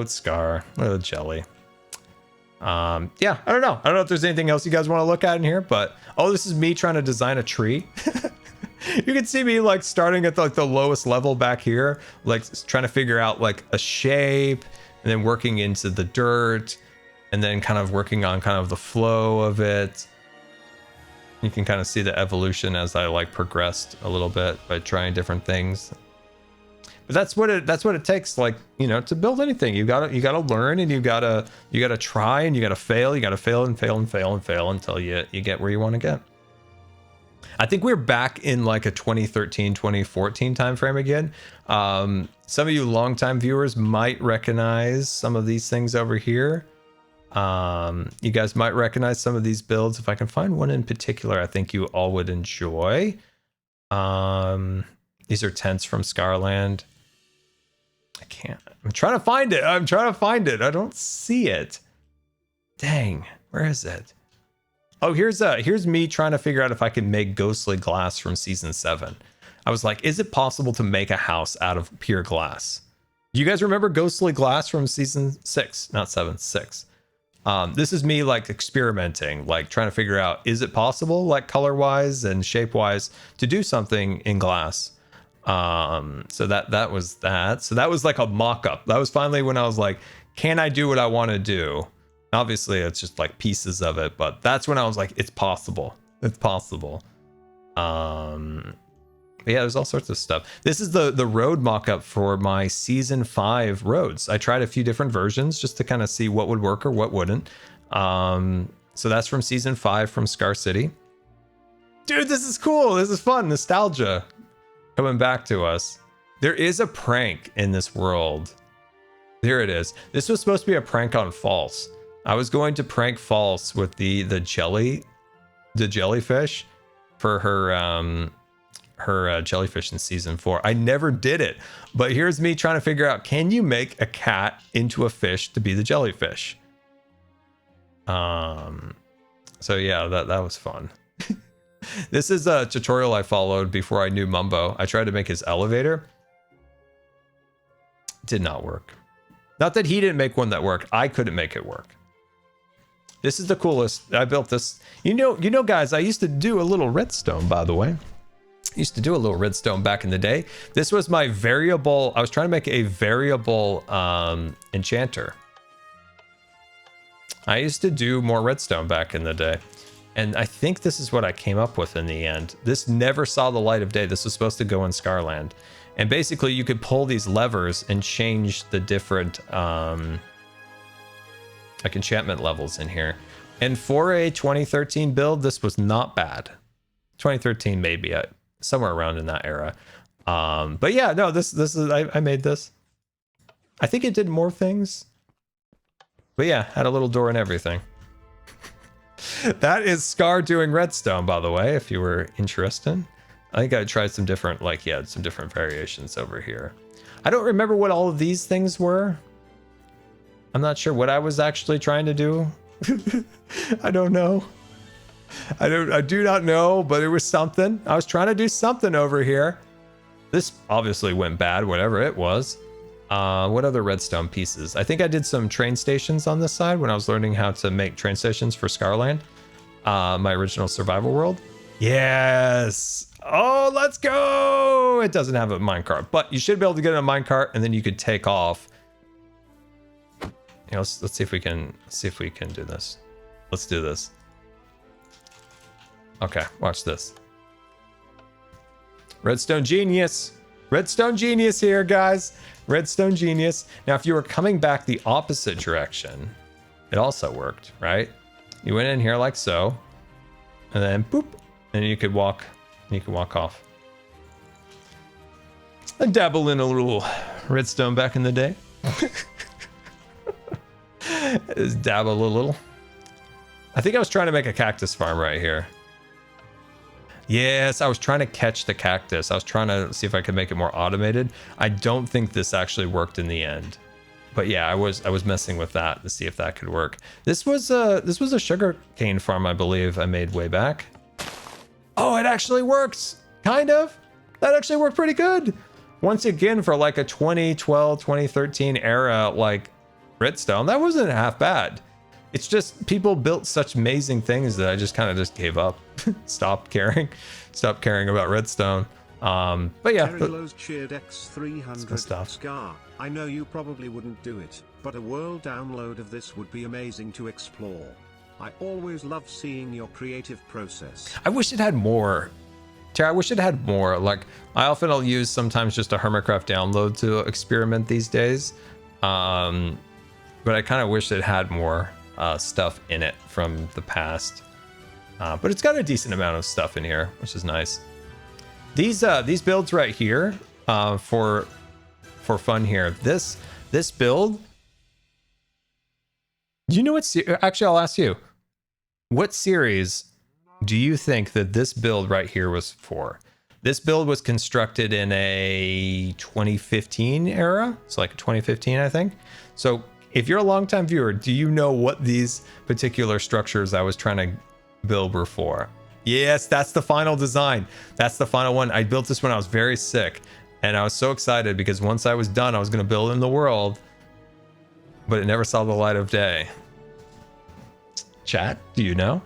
Scar. Oh, jelly. Yeah, I don't know if there's anything else you guys want to look at in here, but oh, this is me trying to design a tree. You can see me like starting at like the lowest level back here, like trying to figure out like a shape and then working into the dirt and then kind of working on kind of the flow of it. You can kind of see the evolution as I like progressed a little bit by trying different things. But that's what it takes, like, you know, to build anything. You gotta learn, and you gotta try, and you gotta fail. You gotta fail and fail and fail and fail until you get where you want to get. I think we're back in like a 2013, 2014 timeframe again. Some of you longtime viewers might recognize some of these things over here. You guys might recognize some of these builds. If I can find one in particular, I think you all would enjoy. These are tents from Scarland. I can't. I'm trying to find it. I don't see it. Dang, where is it? Oh, here's me trying to figure out if I can make ghostly glass from season 7. I was like, is it possible to make a house out of pure glass? Do you guys remember ghostly glass from season 6? Not 7, 6. This is me like experimenting, like trying to figure out, is it possible, like color wise and shape wise, to do something in glass? So that was that. So that was like a mock-up. That was finally when I was like, can I do what I want to do? Obviously it's just like pieces of it, but that's when I was like, it's possible. It's possible. But yeah, there's all sorts of stuff. This is the road mock-up for my season 5 roads. I tried a few different versions just to kind of see what would work or what wouldn't. So that's from season 5 from Scar City. Dude, this is cool. This is fun. Nostalgia coming back to us. There is a prank in this world. There it is. This was supposed to be a prank on False. I was going to prank False with the jellyfish for her jellyfish in season 4. I never did it, but here's me trying to figure out, can you make a cat into a fish to be the jellyfish? So yeah, that was fun. This is a tutorial I followed before I knew Mumbo. I tried to make his elevator. Did not work. Not that he didn't make one that worked. I couldn't make it work. This is the coolest. I built this. You know, guys, I used to do a little redstone, by the way. Used to do a little redstone back in the day. This was my variable. I was trying to make a variable enchanter. I used to do more redstone back in the day. And I think this is what I came up with in the end. This never saw the light of day. This was supposed to go in Scarland. And basically you could pull these levers and change the different like enchantment levels in here. And for a 2013 build, this was not bad. 2013 maybe, somewhere around in that era. But yeah, no, this is I made this. I think it did more things. But yeah, had a little door and everything. That is Scar doing redstone, by the way, if you were interested. I think I tried some different, like, yeah, some different variations over here. I don't remember what all of these things were. I'm not sure what I was actually trying to do. I don't know. I do not know, but it was something. I was trying to do something over here. This obviously went bad, whatever it was. What other redstone pieces? I think I did some train stations on this side when I was learning how to make train stations for Scarland. My original survival world. Yes. Oh, let's go. It doesn't have a minecart, but you should be able to get a minecart and then you could take off. You know, let's see if we can do this. Let's do this. Okay, watch this. Redstone genius. Redstone genius here, guys. Redstone genius. Now, if you were coming back the opposite direction, it also worked, right? You went in here like so, and then boop, and you could walk off. I dabble in a little redstone back in the day. Just dabble a little. I think I was trying to make a cactus farm right here. Yes, I was trying to catch the cactus. I was trying to see if I could make it more automated. I don't think this actually worked in the end. But yeah, I was messing with that to see if that could work. This was a sugarcane farm, I believe I made way back. Oh, it actually works. Kind of. That actually worked pretty good. Once again, for like a 2012, 2013 era, like redstone, that wasn't half bad. It's just people built such amazing things that I just kind of just gave up. Stopped caring about redstone. But yeah, Lowe's cheered X300 stuff. Scar. I know you probably wouldn't do it, but a world download of this would be amazing to explore. I always love seeing your creative process. I wish it had more. Tara, I wish it had more. Like, I often will use sometimes just a Hermitcraft download to experiment these days. But I kind of wish it had more stuff in it from the past. But it's got a decent amount of stuff in here, which is nice. These builds right here, for fun here. This build. Do you know what? Actually, I'll ask you. What series do you think that this build right here was for? This build was constructed in a 2015 era. It's like 2015, I think. So if you're a longtime viewer, do you know what these particular structures I was trying to build were for? Yes, that's the final design. That's the final one. I built this when I was very sick. And I was so excited because once I was done, I was going to build in the world. But it never saw the light of day. Chat, do you know?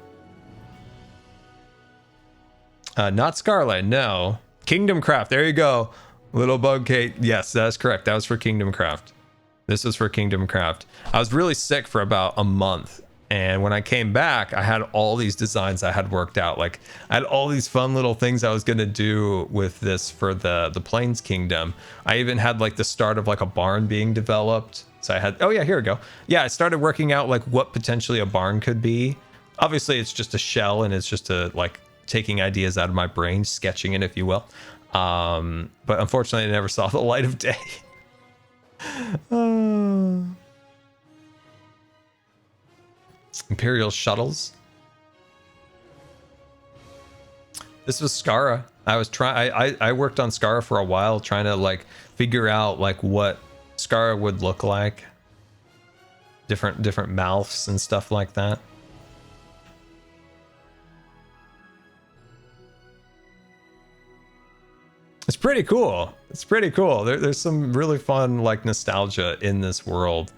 Not Scarlet, no. Kingdom Craft, there you go. Little Bug Kate, yes, that's correct. That was for Kingdom Craft. This was for Kingdom Craft. I was really sick for about a month. And when I came back, I had all these designs I had worked out. Like I had all these fun little things I was going to do with this for the Plains Kingdom. I even had like the start of like a barn being developed. So I had, oh yeah, here we go. Yeah, I started working out like what potentially a barn could be. Obviously it's just a shell and it's just like taking ideas out of my brain, sketching it, if you will. But unfortunately, I never saw the light of day. Imperial shuttles. This was Skara. I was I worked on Skara for a while, trying to like figure out like what Skara would look like. Different mouths and stuff like that. It's pretty cool. It's pretty cool. There's some really fun like nostalgia in this world.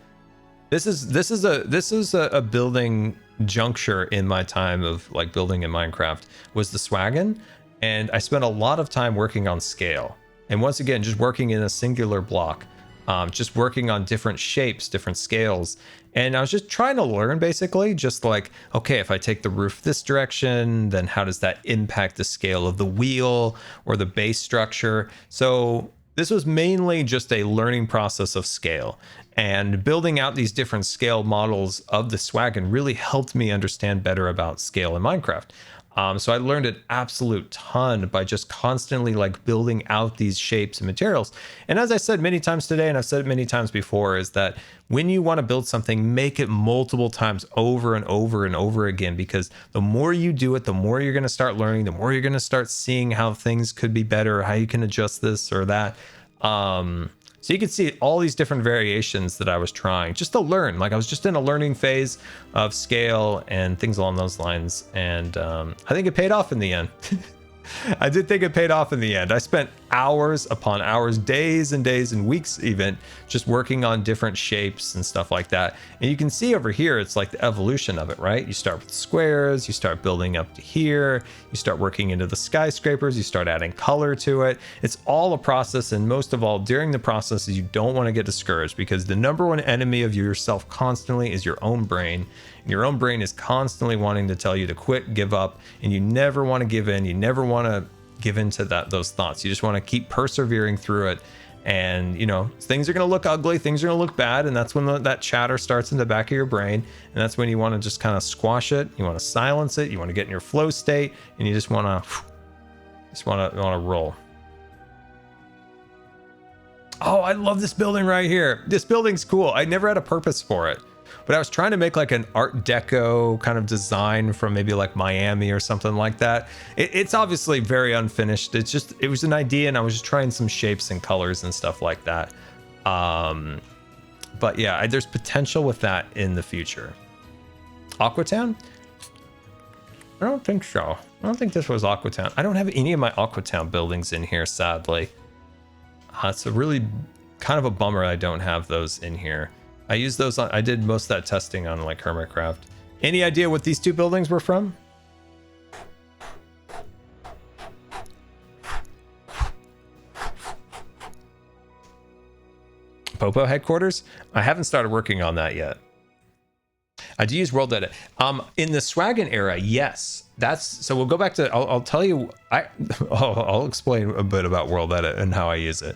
This is a building juncture in my time of like building in Minecraft was the Swagon, and I spent a lot of time working on scale. And once again, just working in a singular block, just working on different shapes, different scales. And I was just trying to learn basically, just like, okay, if I take the roof this direction, then how does that impact the scale of the wheel or the base structure? So this was mainly just a learning process of scale, and building out these different scale models of the Swagon really helped me understand better about scale in Minecraft. So I learned an absolute ton by just constantly like building out these shapes and materials. And as I said many times today, and I've said it many times before, is that when you want to build something, make it multiple times over and over and over again, because the more you do it, the more you're going to start learning, the more you're going to start seeing how things could be better, how you can adjust this or that. So you can see all these different variations that I was trying just to learn. Like I was just in a learning phase of scale and things along those lines. And I think it paid off in the end. I did think it paid off in the end. I spent hours upon hours, days and days and weeks even, just working on different shapes and stuff like that. And you can see over here, it's like the evolution of it, right? You start with squares, you start building up to here, you start working into the skyscrapers, you start adding color to it. It's all a process, and most of all, during the process, you don't want to get discouraged, because the number one enemy of yourself constantly is your own brain. Your own brain is constantly wanting to tell you to quit, give up, and you never want to give in. You never want to give into those thoughts. You just want to keep persevering through it. And, you know, things are going to look ugly, things are going to look bad, and that's when that chatter starts in the back of your brain. And that's when you want to just kind of squash it. You want to silence it. You want to get in your flow state, and you just want to roll. Oh, I love this building right here. This building's cool. I never had a purpose for it, but I was trying to make like an Art Deco kind of design from maybe like Miami or something like that. It's obviously very unfinished. It was an idea, and I was just trying some shapes and colors and stuff like that. But yeah, there's potential with that in the future. Aquatown? I don't think so. I don't think this was Aquatown. I don't have any of my Aquatown buildings in here, sadly. It's a really kind of a bummer I don't have those in here. I used those on, I did most of that testing on like Hermitcraft. Any idea what these two buildings were from? Popo headquarters? I haven't started working on that yet. I do use World Edit. In the Swagon era, yes. So we'll go back to, I'll tell you, I'll explain a bit about World Edit and how I use it.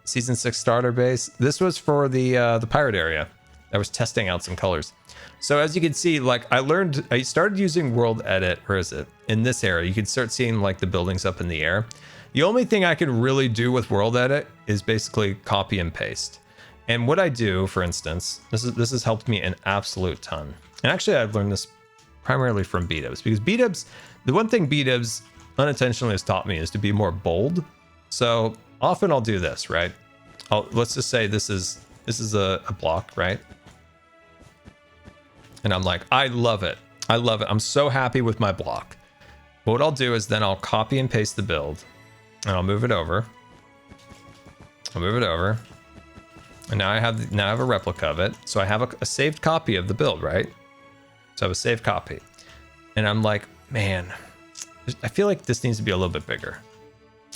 Season 6 starter base. This was for the pirate area. I was testing out some colors. So as you can see, like I started using World Edit. Where is it? In this area, you can start seeing like the buildings up in the air. The only thing I can really do with World Edit is basically copy and paste. And what I do, for instance, this has helped me an absolute ton. And actually, I've learned this primarily from B-dubs, because B-dubs, the one thing B-dubs unintentionally has taught me is to be more bold. So often I'll do this, right? Let's just say this is a block, right? And I'm like, I love it. I love it. I'm so happy with my block. But what I'll do is then I'll copy and paste the build, and I'll move it over. I'll move it over. And now I have a replica of it. So I have a saved copy of the build, right? So I have a saved copy. And I'm like, man, I feel like this needs to be a little bit bigger.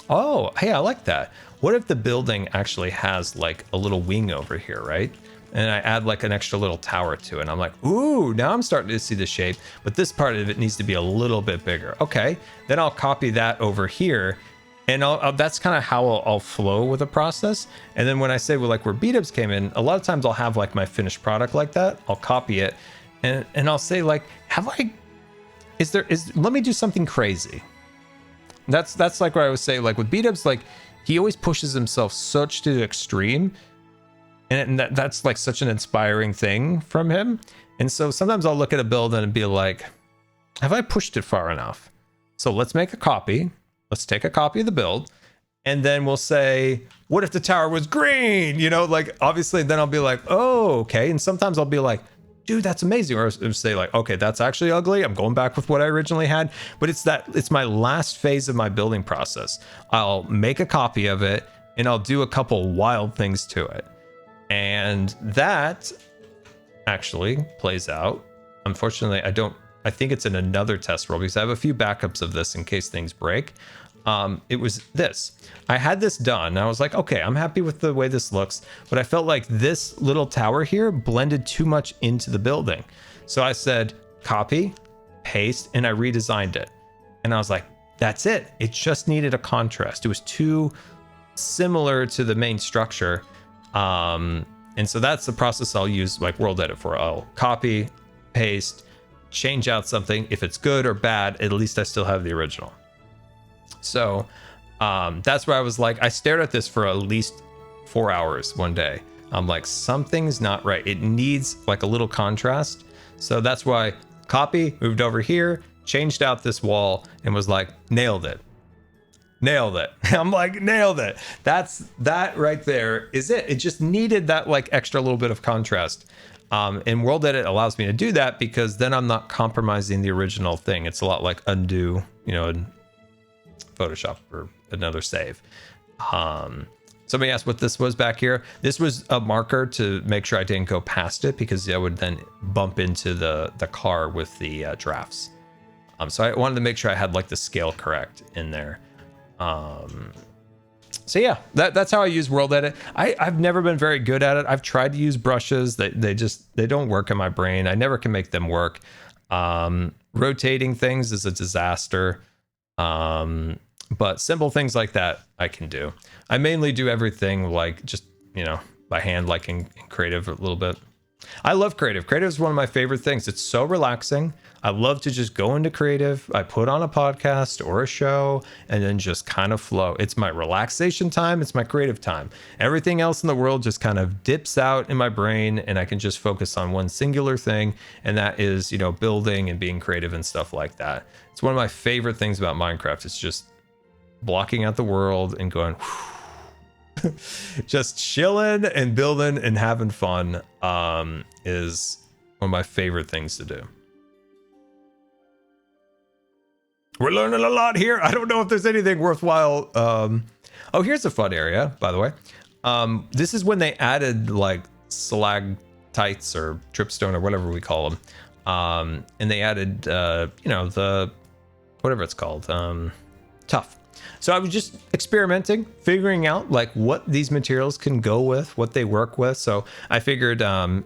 Oh, hey, I like that. What if the building actually has like a little wing over here, right? and I add like an extra little tower to it. And I'm like, ooh, now I'm starting to see the shape, but this part of it needs to be a little bit bigger. Okay, then I'll copy that over here. And that's kind of how I'll flow with the process. And then when I say, well, like where beat-ups came in, a lot of times I'll have like my finished product like that. I'll copy it and I'll say like, let me do something crazy. That's like what I would say, like with beat-ups, like he always pushes himself such to the extreme. And that's like such an inspiring thing from him. And so sometimes I'll look at a build and be like, have I pushed it far enough? So let's make a copy. Let's take a copy of the build. And then we'll say, what if the tower was green? You know, like obviously then I'll be like, oh, okay. And sometimes I'll be like, dude, that's amazing. Or say like, okay, that's actually ugly. I'm going back with what I originally had. But it's my last phase of my building process. I'll make a copy of it and I'll do a couple wild things to it. And that actually plays out. Unfortunately, I think it's in another test roll because I have a few backups of this in case things break. It was this. I had this done. And I was like, okay, I'm happy with the way this looks, but I felt like this little tower here blended too much into the building. So I said, copy, paste, and I redesigned it. And I was like, that's it. It just needed a contrast. It was too similar to the main structure. And so that's the process I'll use like World Edit for. I'll copy, paste, change out something. If it's good or bad, at least I still have the original. So that's where I was like, I stared at this for at least 4 hours one day. I'm like, something's not right. It needs like a little contrast. So that's why copy, moved over here, changed out this wall, and was like, nailed it. Nailed it. I'm like, nailed it. That right there is it. It just needed that like extra little bit of contrast. And World Edit allows me to do that because then I'm not compromising the original thing. It's a lot like undo, you know, in Photoshop or another save. Somebody asked what this was back here. This was a marker to make sure I didn't go past it because I would then bump into the car with the drafts. So I wanted to make sure I had like the scale correct in there. So yeah, that's how I use World Edit. I've never been very good at it. I've tried to use brushes. They don't work in my brain. I never can make them work. Rotating things is a disaster. But simple things like that I can do. I mainly do everything like just, you know, by hand, like in creative a little bit. I love creative. Creative is one of my favorite things. It's so relaxing. I love to just go into creative. I put on a podcast or a show and then just kind of flow. It's my relaxation time. It's my creative time. Everything else in the world just kind of dips out in my brain and I can just focus on one singular thing. And that is, you know, building and being creative and stuff like that. It's one of my favorite things about Minecraft. It's just blocking out the world and going, just chilling and building and having fun is one of my favorite things to do. We're learning a lot here. I don't know if there's anything worthwhile. Oh, here's a fun area, by the way. This is when they added like stalactites or dripstone or whatever we call them. And they added, you know, the, whatever it's called, tough. So I was just experimenting, figuring out like what these materials can go with, what they work with. So I figured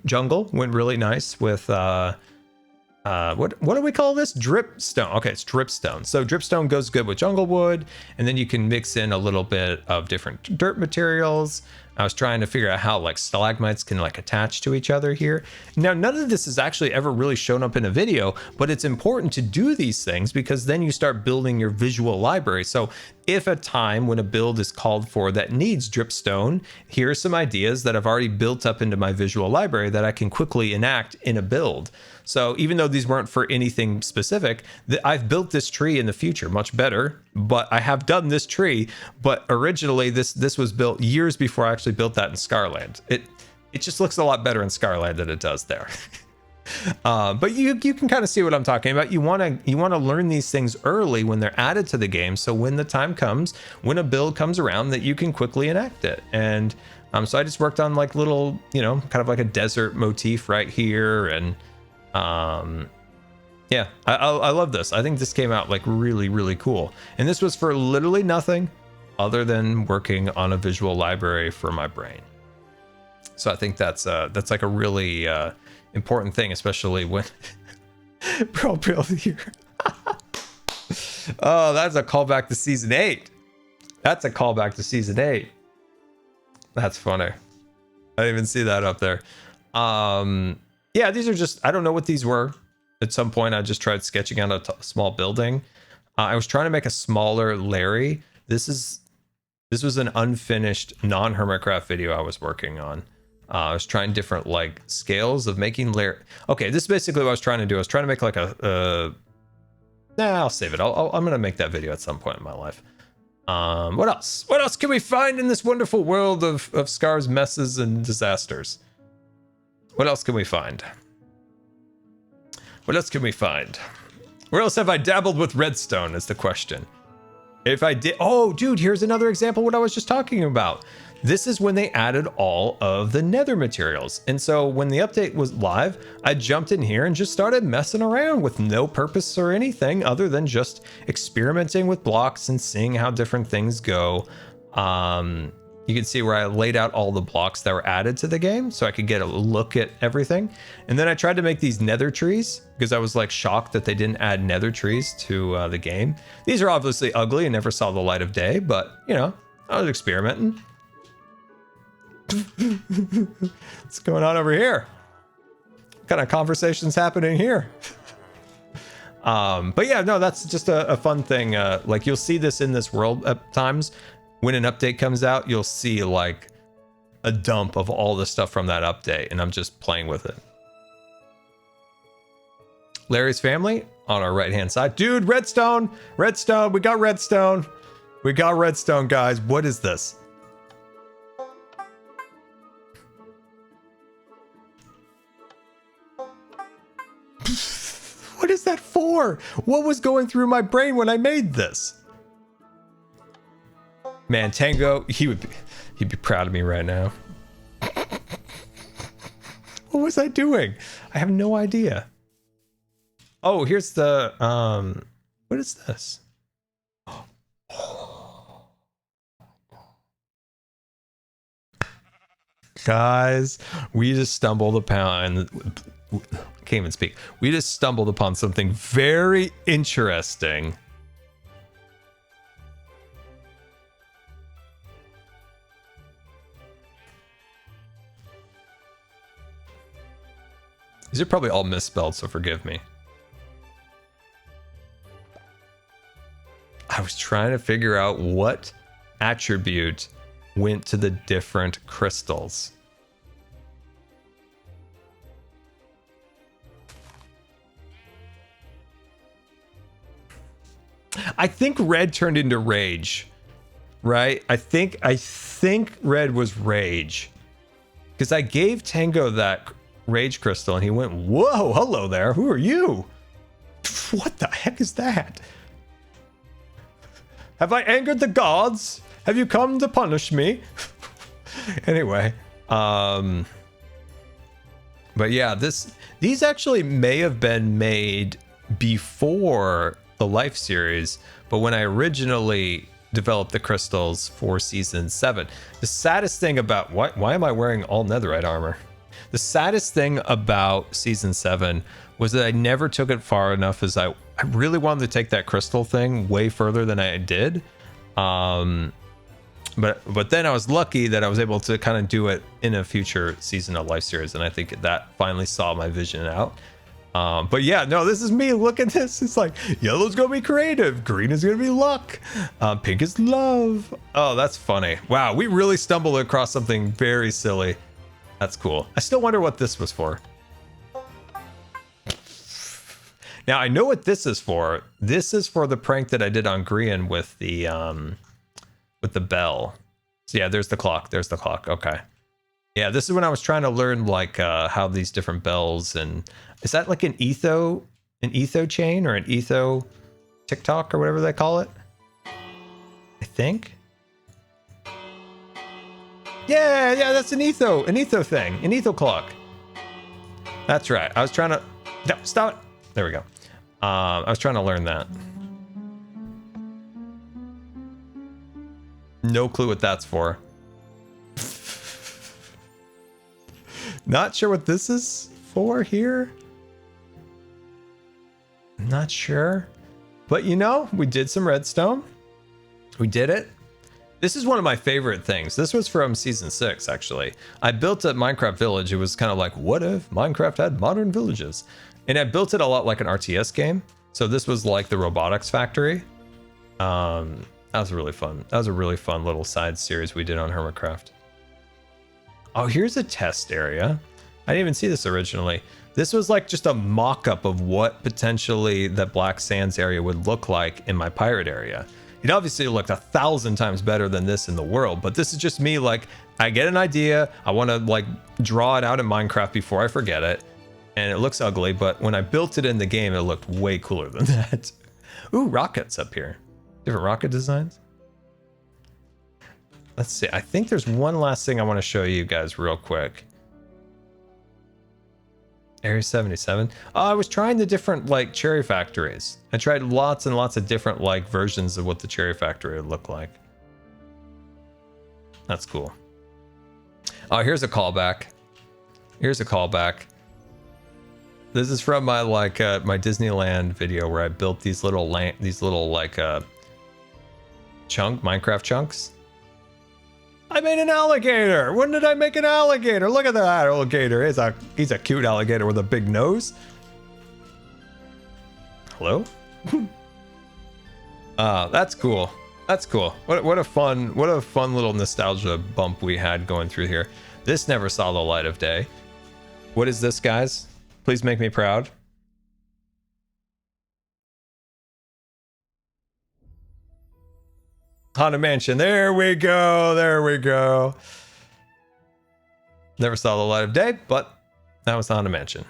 jungle went really nice with what do we call this? Dripstone. Okay, it's dripstone. So dripstone goes good with jungle wood, and then you can mix in a little bit of different dirt materials. I was trying to figure out how like stalagmites can like attach to each other here. Now, none of this has actually ever really shown up in a video, but it's important to do these things because then you start building your visual library. So if a time when a build is called for that needs dripstone, here are some ideas that I've already built up into my visual library that I can quickly enact in a build. So even though these weren't for anything specific, I've built this tree in the future much better, but I have done this tree. But originally this was built years before I actually built that in Scarland. It just looks a lot better in Scarland than it does there. But you can kind of see what I'm talking about. You want to learn these things early when they're added to the game. So when the time comes, when a build comes around, that you can quickly enact it. And so I just worked on like little, you know, kind of like a desert motif right here. And yeah, I love this. I think this came out like really, really cool. And this was for literally nothing other than working on a visual library for my brain. So I think that's like a really important thing, especially when bro build here. Oh, that's a callback to season 8. That's a callback to season 8. That's funny. I didn't even see that up there. Yeah, these are just, I don't know what these were. At some point, I just tried sketching out a small building. I was trying to make a smaller Larry. This was an unfinished non-Hermitcraft video I was working on. I was trying different like scales of making Larry. Okay, this is basically what I was trying to do. I was trying to make like I'll save it. I'm gonna make that video at some point in my life. What else? What else can we find in this wonderful world of Scar's messes and disasters? What else can we find? What else can we find? Where else have I dabbled with redstone is the question. If I did, oh dude, here's another example of what I was just talking about. This is when they added all of the nether materials. And so when the update was live, I jumped in here and just started messing around with no purpose or anything other than just experimenting with blocks and seeing how different things go. You can see where I laid out all the blocks that were added to the game so I could get a look at everything. And then I tried to make these nether trees because I was like shocked that they didn't add nether trees to the game. These are obviously ugly and never saw the light of day, but you know, I was experimenting. What's going on over here? What kind of conversations happening here? But yeah, no, that's just a fun thing. Like you'll see this in this world at times. When an update comes out, you'll see like a dump of all the stuff from that update, and I'm just playing with it. Larry's family on our right-hand side. Dude, redstone! Redstone! We got redstone! We got redstone, guys. What is this? What is that for? What was going through my brain when I made this? Man, Tango, he'd be proud of me right now. What was I doing? I have no idea. Oh, here's the what is this? Guys, we just stumbled upon, can't even speak. We just stumbled upon something very interesting. These are probably all misspelled, so forgive me. I was trying to figure out what attribute went to the different crystals. I think red turned into rage, right? I think red was rage. Because I gave Tango that rage crystal and he went, whoa, hello there, who are you? What the heck is that? Have I angered the gods? Have you come to punish me? Anyway, but yeah, these actually may have been made before the Life series, but when I originally developed the crystals for season 7, the saddest thing about why am I wearing all netherite armor? The saddest thing about season 7 was that I never took it far enough, as I really wanted to take that crystal thing way further than I did. But then I was lucky that I was able to kind of do it in a future season of Life series, and I think that finally saw my vision out. But yeah, no, this is me. Look at this. It's like yellow's gonna be creative, green is gonna be luck, pink is love. Oh, that's funny. Wow, we really stumbled across something very silly. That's cool. I still wonder what this was for. Now I know what this is for. This is for the prank that I did on Grian with the bell. So yeah, there's the clock. There's the clock. Okay. Yeah, this is when I was trying to learn like how these different bells, and is that like an etho chain or an etho TikTok or whatever they call it? I think. Yeah, that's an etho thing, an etho clock. That's right. I was trying to, no, stop it. There we go. I was trying to learn that. No clue what that's for. Not sure what this is for here. Not sure. But you know, we did some redstone. We did it. This is one of my favorite things. This was from season 6, actually. I built a Minecraft village. It was kind of like, what if Minecraft had modern villages? And I built it a lot like an RTS game. So this was like the robotics factory. That was really fun. That was a really fun little side series we did on Hermitcraft. Oh, here's a test area. I didn't even see this originally. This was like just a mock-up of what potentially the Black Sands area would look like in my pirate area. It obviously looked 1,000 times better than this in the world, but this is just me, like, I get an idea, I want to like draw it out in Minecraft before I forget it, and it looks ugly, but when I built it in the game, it looked way cooler than that. Ooh, rockets up here. Different rocket designs. Let's see, I think there's one last thing I want to show you guys real quick. Area 77. Oh, I was trying the different like cherry factories. I tried lots and lots of different like versions of what the cherry factory would look like. That's cool. Oh, here's a callback. Here's a callback. This is from my like my Disneyland video where I built these little like Minecraft chunks. I made an alligator. When did I make an alligator? Look at that alligator. He's a cute alligator with a big nose. Hello? That's cool. That's cool. What a fun little nostalgia bump we had going through here. This never saw the light of day. What is this, guys? Please make me proud. Haunted Mansion. There we go. There we go. Never saw the light of day, but that was the Haunted Mansion.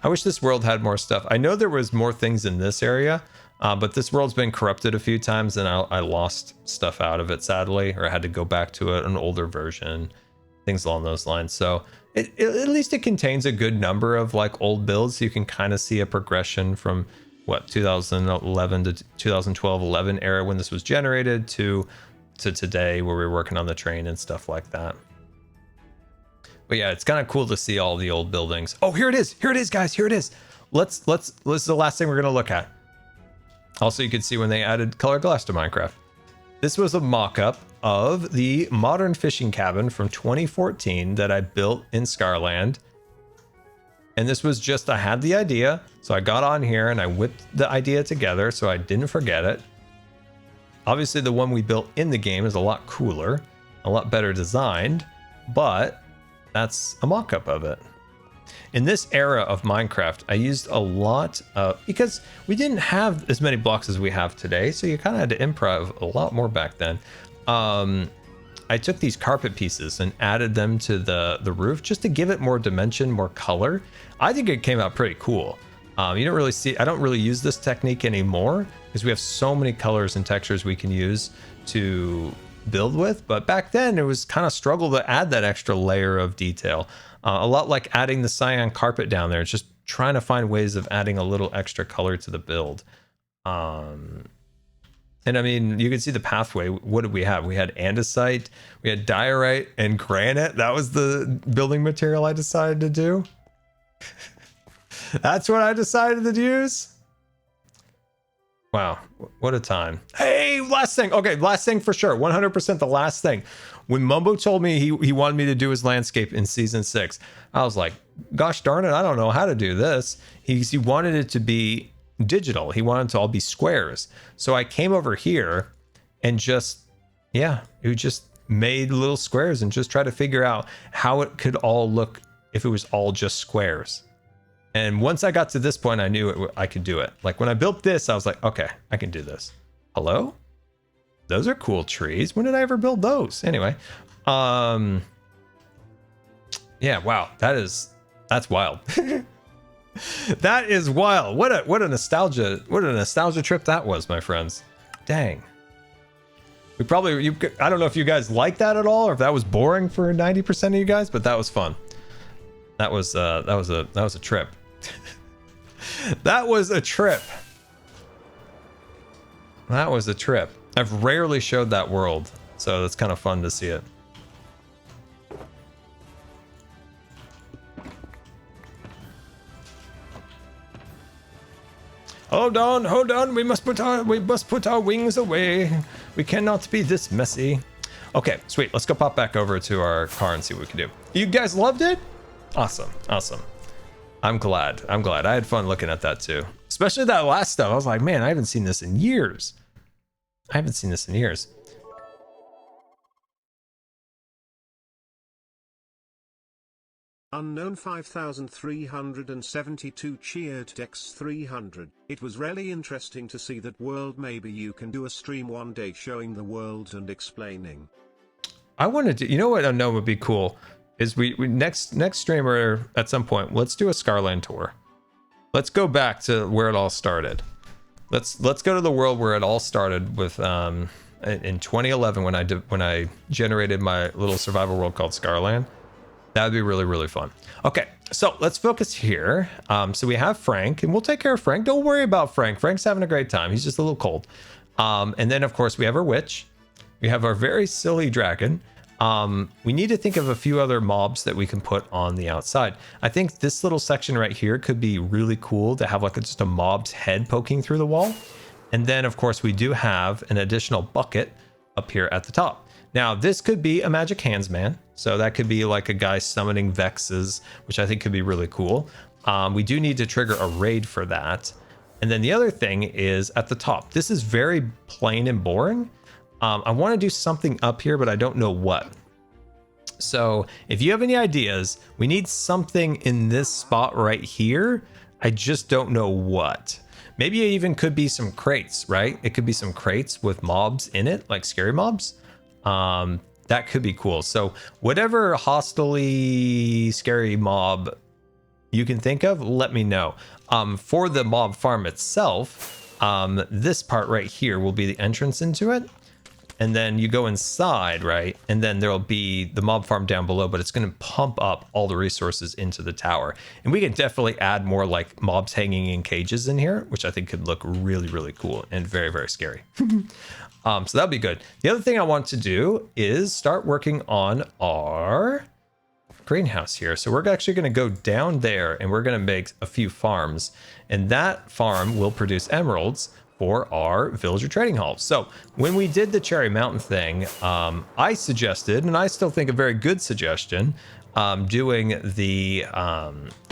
I wish this world had more stuff. I know there was more things in this area, but this world's been corrupted a few times and I lost stuff out of it, sadly, or I had to go back to an older version, things along those lines. So at least it contains a good number of like old builds. So you can kind of see a progression from what 2011 to 2012-11 era when this was generated to today where we're working on the train and stuff like that. But yeah, it's kind of cool to see all the old buildings. Oh, here it is, guys, here it is. This is the last thing we're gonna look at. Also, you can see when they added colored glass to Minecraft. This was a mock-up of the modern fishing cabin from 2014 that I built in Scarland. And this was just, I had the idea, so I got on here and I whipped the idea together so I didn't forget it. Obviously, the one we built in the game is a lot cooler, a lot better designed, but that's a mock-up of it. In this era of Minecraft, I used a lot of, because we didn't have as many blocks as we have today, so you kind of had to improv a lot more back then. I took these carpet pieces and added them to the roof just to give it more dimension, more color. I think it came out pretty cool. You don't really see, I don't really use this technique anymore because we have so many colors and textures we can use to build with. But back then it was kind of struggle to add that extra layer of detail. A lot like adding the cyan carpet down there. It's just trying to find ways of adding a little extra color to the build. And I mean, you can see the pathway. What did we have? We had andesite, we had diorite and granite. That was the building material I decided to do. That's what I decided to use. Wow, what a time. Hey, last thing. Okay, last thing for sure. 100% the last thing. When Mumbo told me he wanted me to do his landscape in season 6, I was like, gosh darn it, I don't know how to do this. He wanted it to be digital. He wanted to all be squares. So I came over here and just made little squares and just tried to figure out how it could all look if it was all just squares. And once I got to this point, I knew I could do it. Like when I built this, I was like, okay, I can do this. Hello? Those are cool trees. When did I ever build those? Anyway, yeah, wow, that's wild. That is wild. What a nostalgia trip that was, my friends. Dang. I don't know if you guys like that at all or if that was boring for 90% of you guys, but that was fun. That was a trip. That was a trip. That was a trip. I've rarely showed that world, so it's kind of fun to see it. hold on. We must put our wings away. We cannot be this messy. Okay, sweet. Let's go pop back over to our car and see what we can do. You guys loved it? Awesome. I'm glad. I had fun looking at that too. Especially that last stuff. I was like, man, I haven't seen this in years. Unknown 5372 cheered X300. It was really interesting to see that world. Maybe you can do a stream one day showing the world and explaining. I wanted to, you know what unknown would be cool is we next streamer at some point, let's do a Scarland tour. Let's go back to where it all started. Let's go to the world where it all started with in 2011 when I generated my little survival world called Scarland. That would be really, really fun. Okay, so let's focus here. So we have Frank, and we'll take care of Frank. Don't worry about Frank. Frank's having a great time. He's just a little cold. And then, of course, we have our witch. We have our very silly dragon. We need to think of a few other mobs that we can put on the outside. I think this little section right here could be really cool to have like just a mob's head poking through the wall. And then, of course, we do have an additional bucket up here at the top. Now, this could be a magic hands man. So that could be like a guy summoning Vexes, which I think could be really cool. We do need to trigger a raid for that. And then the other thing is at the top. This is very plain and boring. I want to do something up here, but I don't know what. So if you have any ideas, we need something in this spot right here. I just don't know what. Maybe it even could be some crates, right? It could be some crates with mobs in it, like scary mobs. That could be cool. So whatever hostily scary mob you can think of, let me know. For the mob farm itself, this part right here will be the entrance into it. And then you go inside, right? And then there'll be the mob farm down below, but it's going to pump up all the resources into the tower. And we can definitely add more like mobs hanging in cages in here, which I think could look really, really cool and very, very scary. So that'll be good. The other thing I want to do is start working on our greenhouse here. So we're actually going to go down there and we're going to make a few farms. And that farm will produce emeralds for our villager trading hall. So when we did the Cherry Mountain thing, I suggested, and I still think a very good suggestion, doing the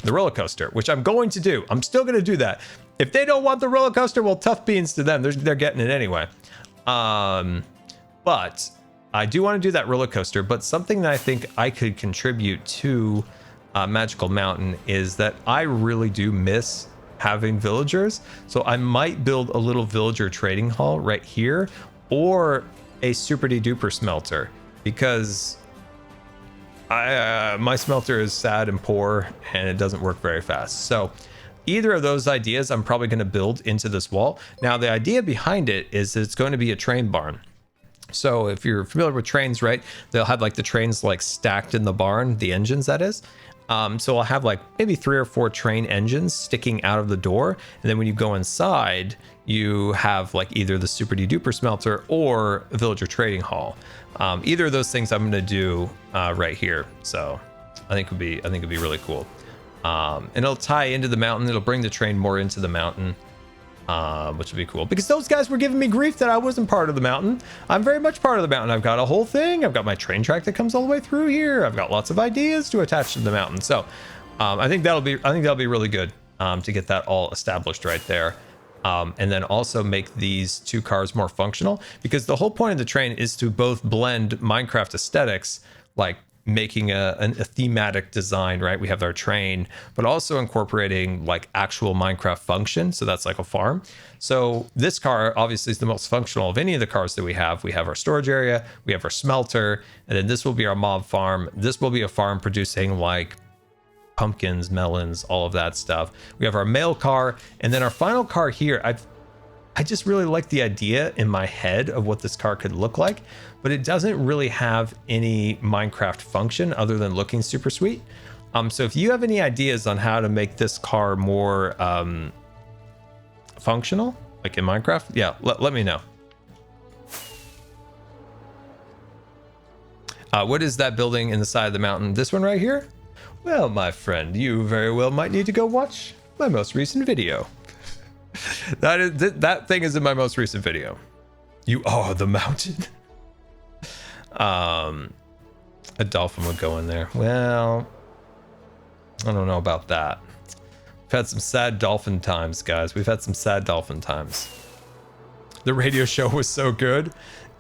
roller coaster, which I'm going to do. I'm still going to do that. If they don't want the roller coaster, well, tough beans to them. They're getting it anyway. But I do want to do that roller coaster. But something that I think I could contribute to Magical Mountain is that I really do miss having villagers. So I might build a little villager trading hall right here, or a super duper smelter, because my smelter is sad and poor and it doesn't work very fast. So either of those ideas I'm probably going to build into this wall. Now the idea behind it is it's going to be a train barn. So if you're familiar with trains, right, they'll have like the trains like stacked in the barn, the engines that is. So I'll have like maybe 3 or 4 train engines sticking out of the door. And then when you go inside, you have like either the super duper smelter or a villager trading hall. Either of those things I'm going to do right here. So I think it'd be really cool. And it'll tie into the mountain. It'll bring the train more into the mountain, which would be cool, because those guys were giving me grief that I wasn't part of the mountain. I'm very much part of the mountain. I've got a whole thing. I've got my train track that comes all the way through here. I've got lots of ideas to attach to the mountain. So I think that'll be really good to get that all established right there. And then also make these 2 cars more functional, because the whole point of the train is to both blend Minecraft aesthetics, like making a thematic design, right? We have our train, but also incorporating like actual Minecraft function. So that's like a farm. So this car obviously is the most functional of any of the cars that we have. We have our storage area, we have our smelter, and then this will be our mob farm. This will be a farm producing like pumpkins, melons, all of that stuff. We have our mail car, and then our final car here. I just really like the idea in my head of what this car could look like, but it doesn't really have any Minecraft function other than looking super sweet. So if you have any ideas on how to make this car more functional, like in Minecraft, yeah, let me know. What is that building in the side of the mountain? This one right here? Well, my friend, you very well might need to go watch my most recent video. That thing is in my most recent video. The mountain. A dolphin would go in there. Well, I don't know about that. We've had some sad dolphin times, guys. We've had some sad dolphin times. The radio show was so good.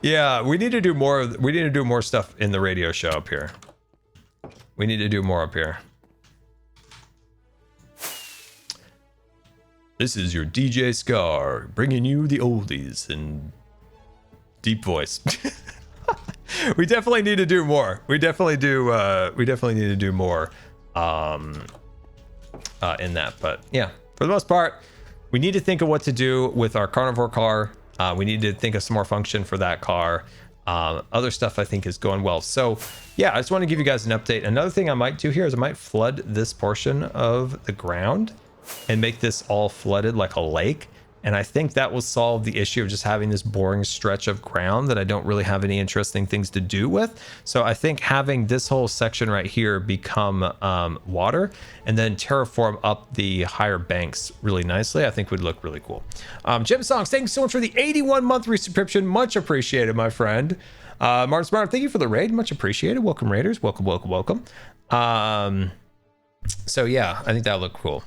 Yeah, we need to do more. We need to do more stuff in the radio show up here. We need to do more up here. This is your DJ Scar bringing you the oldies in deep voice. We definitely need to do more. We definitely do. We definitely need to do more in that. But yeah, for the most part, we need to think of what to do with our carnivore car. We need to think of some more function for that car. Other stuff I think is going well. So yeah, I just want to give you guys an update. Another thing I might do here is I might flood this portion of the ground and make this all flooded like a lake. And I think that will solve the issue of just having this boring stretch of ground that I don't really have any interesting things to do with. So I think having this whole section right here become water and then terraform up the higher banks really nicely, I think would look really cool. Jim Songs, thanks so much for the 81-month resubscription. Much appreciated, my friend. Martin Smart, thank you for the raid. Much appreciated. Welcome, Raiders. Welcome, welcome, welcome. So yeah, I think that'll look cool.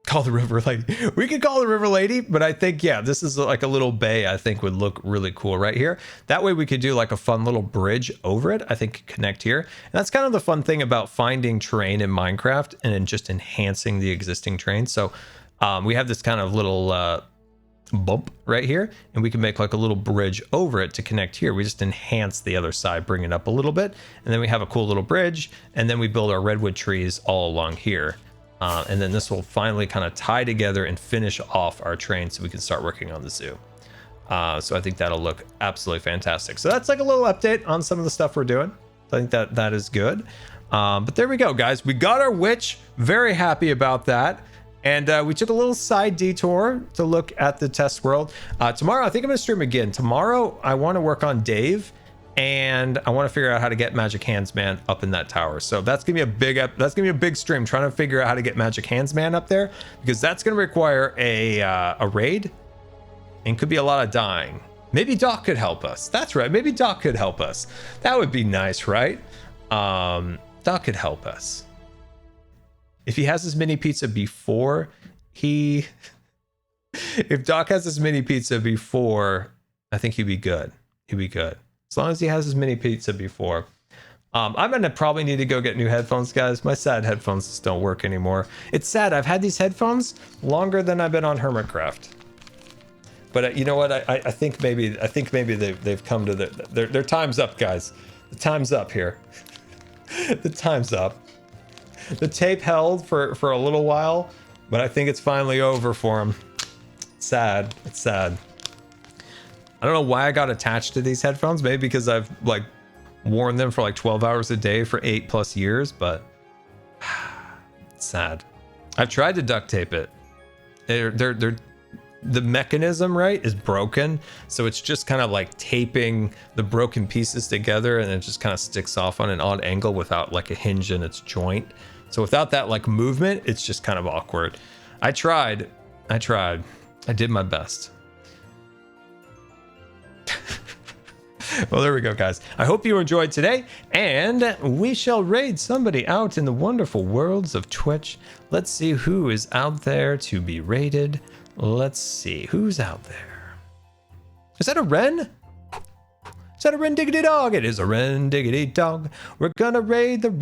Call the river lady. We could call the river lady, but I think, yeah, this is like a little bay I think would look really cool right here. That way we could do like a fun little bridge over it. I think connect here. And that's kind of the fun thing about finding terrain in Minecraft and then just enhancing the existing terrain. So we have this kind of little bump right here, and we can make like a little bridge over it to connect here. We just enhance the other side, bring it up a little bit, and then we have a cool little bridge, and then we build our redwood trees all along here. And then this will finally kind of tie together and finish off our train so we can start working on the zoo. So I think that'll look absolutely fantastic. So that's like a little update on some of the stuff we're doing. I think that is good. But there we go, guys. We got our witch. Very happy about that. And we took a little side detour to look at the test world. Tomorrow, I think I'm going to stream again. Tomorrow, I want to work on Dave. And I want to figure out how to get Magic Hands Man up in that tower. So that's gonna be a big stream, trying to figure out how to get Magic Hands Man up there, because that's gonna require a raid and could be a lot of dying. Maybe Doc could help us. That's right. Maybe Doc could help us. That would be nice, right? Doc could help us if he has his mini pizza before he. If Doc has his mini pizza before, I think he'd be good. He'd be good. As long as he has his mini pizza before. I'm going to probably need to go get new headphones, guys. My sad headphones just don't work anymore. It's sad. I've had these headphones longer than I've been on Hermitcraft. But you know what? I think maybe they've come to their time's up, guys. The time's up here. The time's up. The tape held for a little while, but I think it's finally over for them. It's sad. It's sad. I don't know why I got attached to these headphones. Maybe because I've like worn them for like 12 hours a day for 8+ years, but it's sad. I've tried to duct tape it. The mechanism, right, is broken. So it's just kind of like taping the broken pieces together, and it just kind of sticks off on an odd angle without like a hinge in its joint. So without that like movement, it's just kind of awkward. I tried. I did my best. Well, there we go, guys. I hope you enjoyed today, and we shall raid somebody out in the wonderful worlds of Twitch. Let's see who is out there to be raided. Let's see who's out there. Is that a wren? Is that a wren diggity dog? It is a wren diggity dog. We're gonna raid the wren.